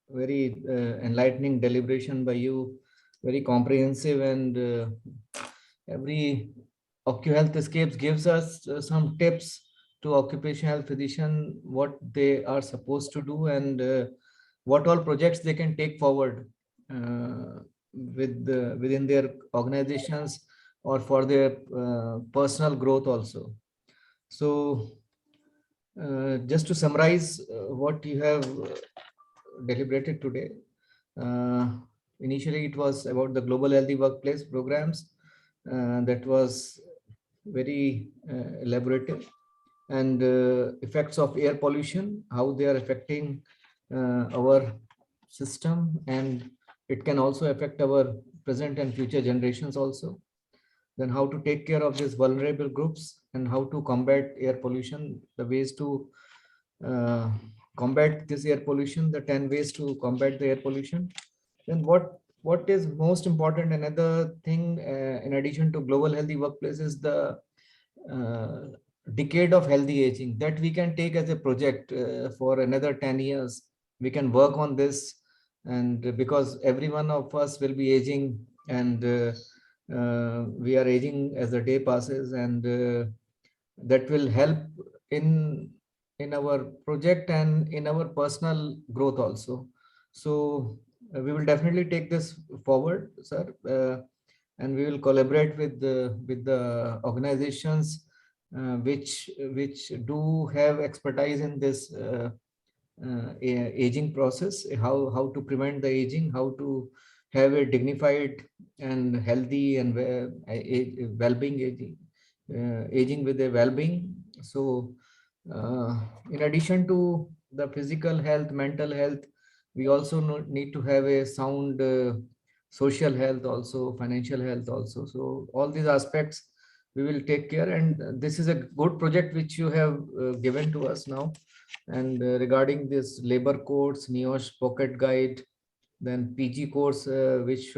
very enlightening deliberation by you, very comprehensive, and every OcuHealthscapes gives us some tips to occupational health physician, what they are supposed to do and what all projects they can take forward within their organizations or for their personal growth also. So just to summarize what you have deliberated today, initially it was about the Global Healthy Workplace programs. That was very elaborative, and effects of air pollution, how they are affecting our system, and it can also affect our present and future generations also. Then how to take care of these vulnerable groups and how to combat air pollution, the ways to combat this air pollution, the 10 ways to combat the air pollution. Then what is most important, another thing in addition to global healthy workplace is the decade of healthy aging that we can take as a project for another 10 years. We can work on this, and because every one of us will be aging, and we are aging as the day passes, and that will help in our project and in our personal growth also. So we will definitely take this forward, sir, and we will collaborate with the organizations which do have expertise in this aging process, how to prevent the aging, how to have a dignified and healthy and well-being aging with a well-being. So in addition to the physical health, mental health, we also need to have a sound social health also, financial health also. So all these aspects we will take care, and this is a good project which you have given to us now. And regarding this labor codes, NEOSH pocket guide, then PG course which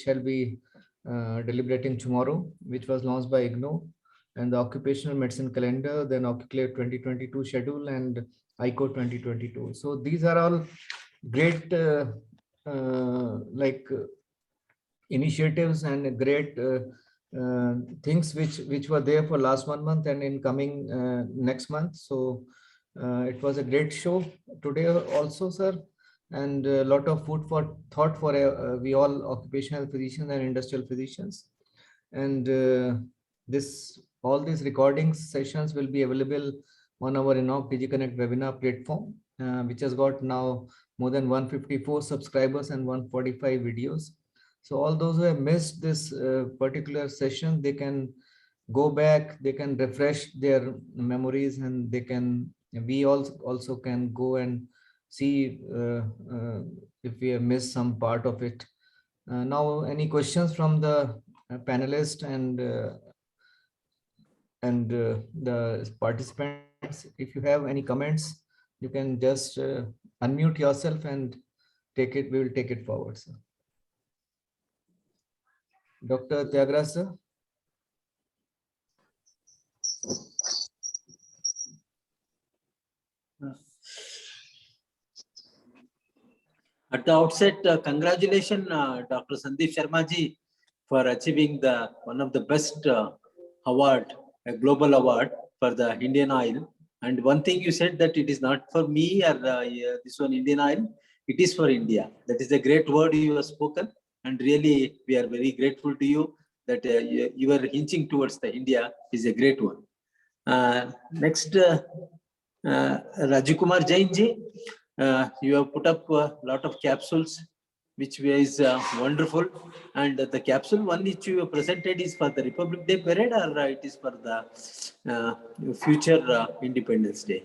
shall be deliberating tomorrow, which was launched by IGNOU, and the occupational medicine calendar, then OcuClave 2022 schedule, and ICO 2022. So these are all great initiatives and great things which were there for last 1 month and in coming next month. So it was a great show today also, sir, and a lot of food for thought for we all occupational physicians and industrial physicians. And all these recording sessions will be available on our Enoch DigiConnect webinar platform, which has got now more than 154 subscribers and 145 videos. So all those who have missed this particular session, they can go back, they can refresh their memories, and we also can go and see if we have missed some part of it. Now, any questions from the panelists and the participants? If you have any comments, you can just unmute yourself and take it. We will take it forward, sir. Dr. Tyagaraja, sir. At the outset, congratulations, Dr. Sandeep Sharma ji, for achieving one of the best award, a global award for the Indian Oil. And one thing you said that it is not for me or this one Indian Oil, it is for India. That is a great word you have spoken, and really we are very grateful to you that you are hinting towards the India is a great one. Next, Rajikumar Jain ji, you have put up a lot of capsules, which is wonderful. And the capsule one which you presented is for the Republic Day parade, or it is for the future Independence Day?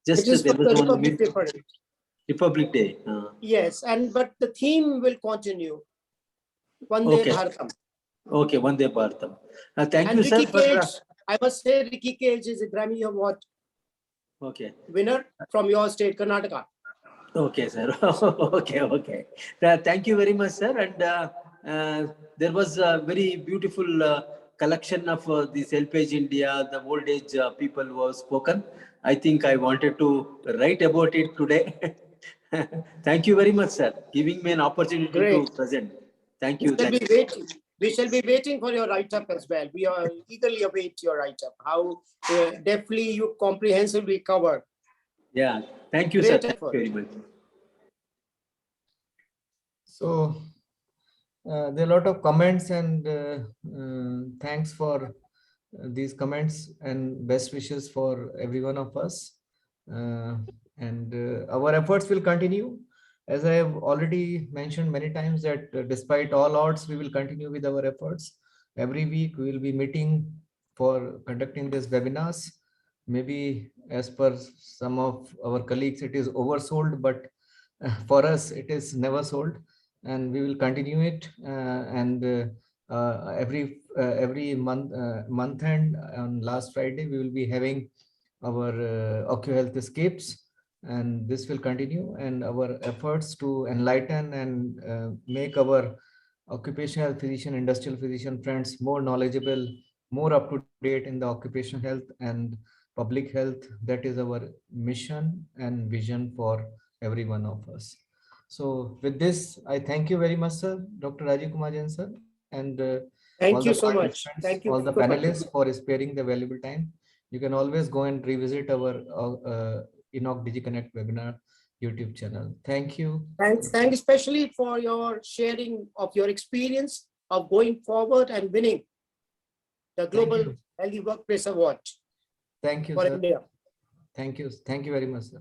Just it is there for was the one Republic Day parade. Republic Day. Yes, but the theme will continue. Vande Okay. Bharatam. Okay, Vande Bharatam. Thank And you, Ricky sir. For, Cage, I must say, Ricky Cage is a Grammy Award okay. winner from your state, Karnataka. Okay, sir. Okay. Thank you very much, sir. And there was a very beautiful collection of this Helpage India, the old age people who have spoken. I think I wanted to write about it today. Thank you very much, sir, giving me an opportunity to present. Thank you. We shall be waiting for your write-up as well. We are eagerly await your write-up, how deftly you comprehensively cover. Yeah, thank you, Great sir. effort. Thank you very much. So there are a lot of comments, and thanks for these comments and best wishes for every one of us. Our efforts will continue. As I have already mentioned many times, that despite all odds, we will continue with our efforts. Every week we will be meeting for conducting these webinars. Maybe as per some of our colleagues, it is oversold, but for us, it is never sold. And we will continue it. Every month end on last Friday, we will be having our OcuHealth Escapes, and this will continue. And our efforts to enlighten and make our occupational physician, industrial physician friends more knowledgeable, more up to date in the occupational health and public health. That is our mission and vision for every one of us. So with this, I thank you very much, sir, Dr. Rajiv Kumar Jain, sir, and thank you so much. Thank you all the so much. panelists for sparing the valuable time. You can always go and revisit our Enoch DigiConnect webinar YouTube channel. Thank you. Thanks especially for your sharing of your experience of going forward and winning the Global Healthy Workplace Award. Thank you, for sir. India. Thank you. Thank you very much, sir.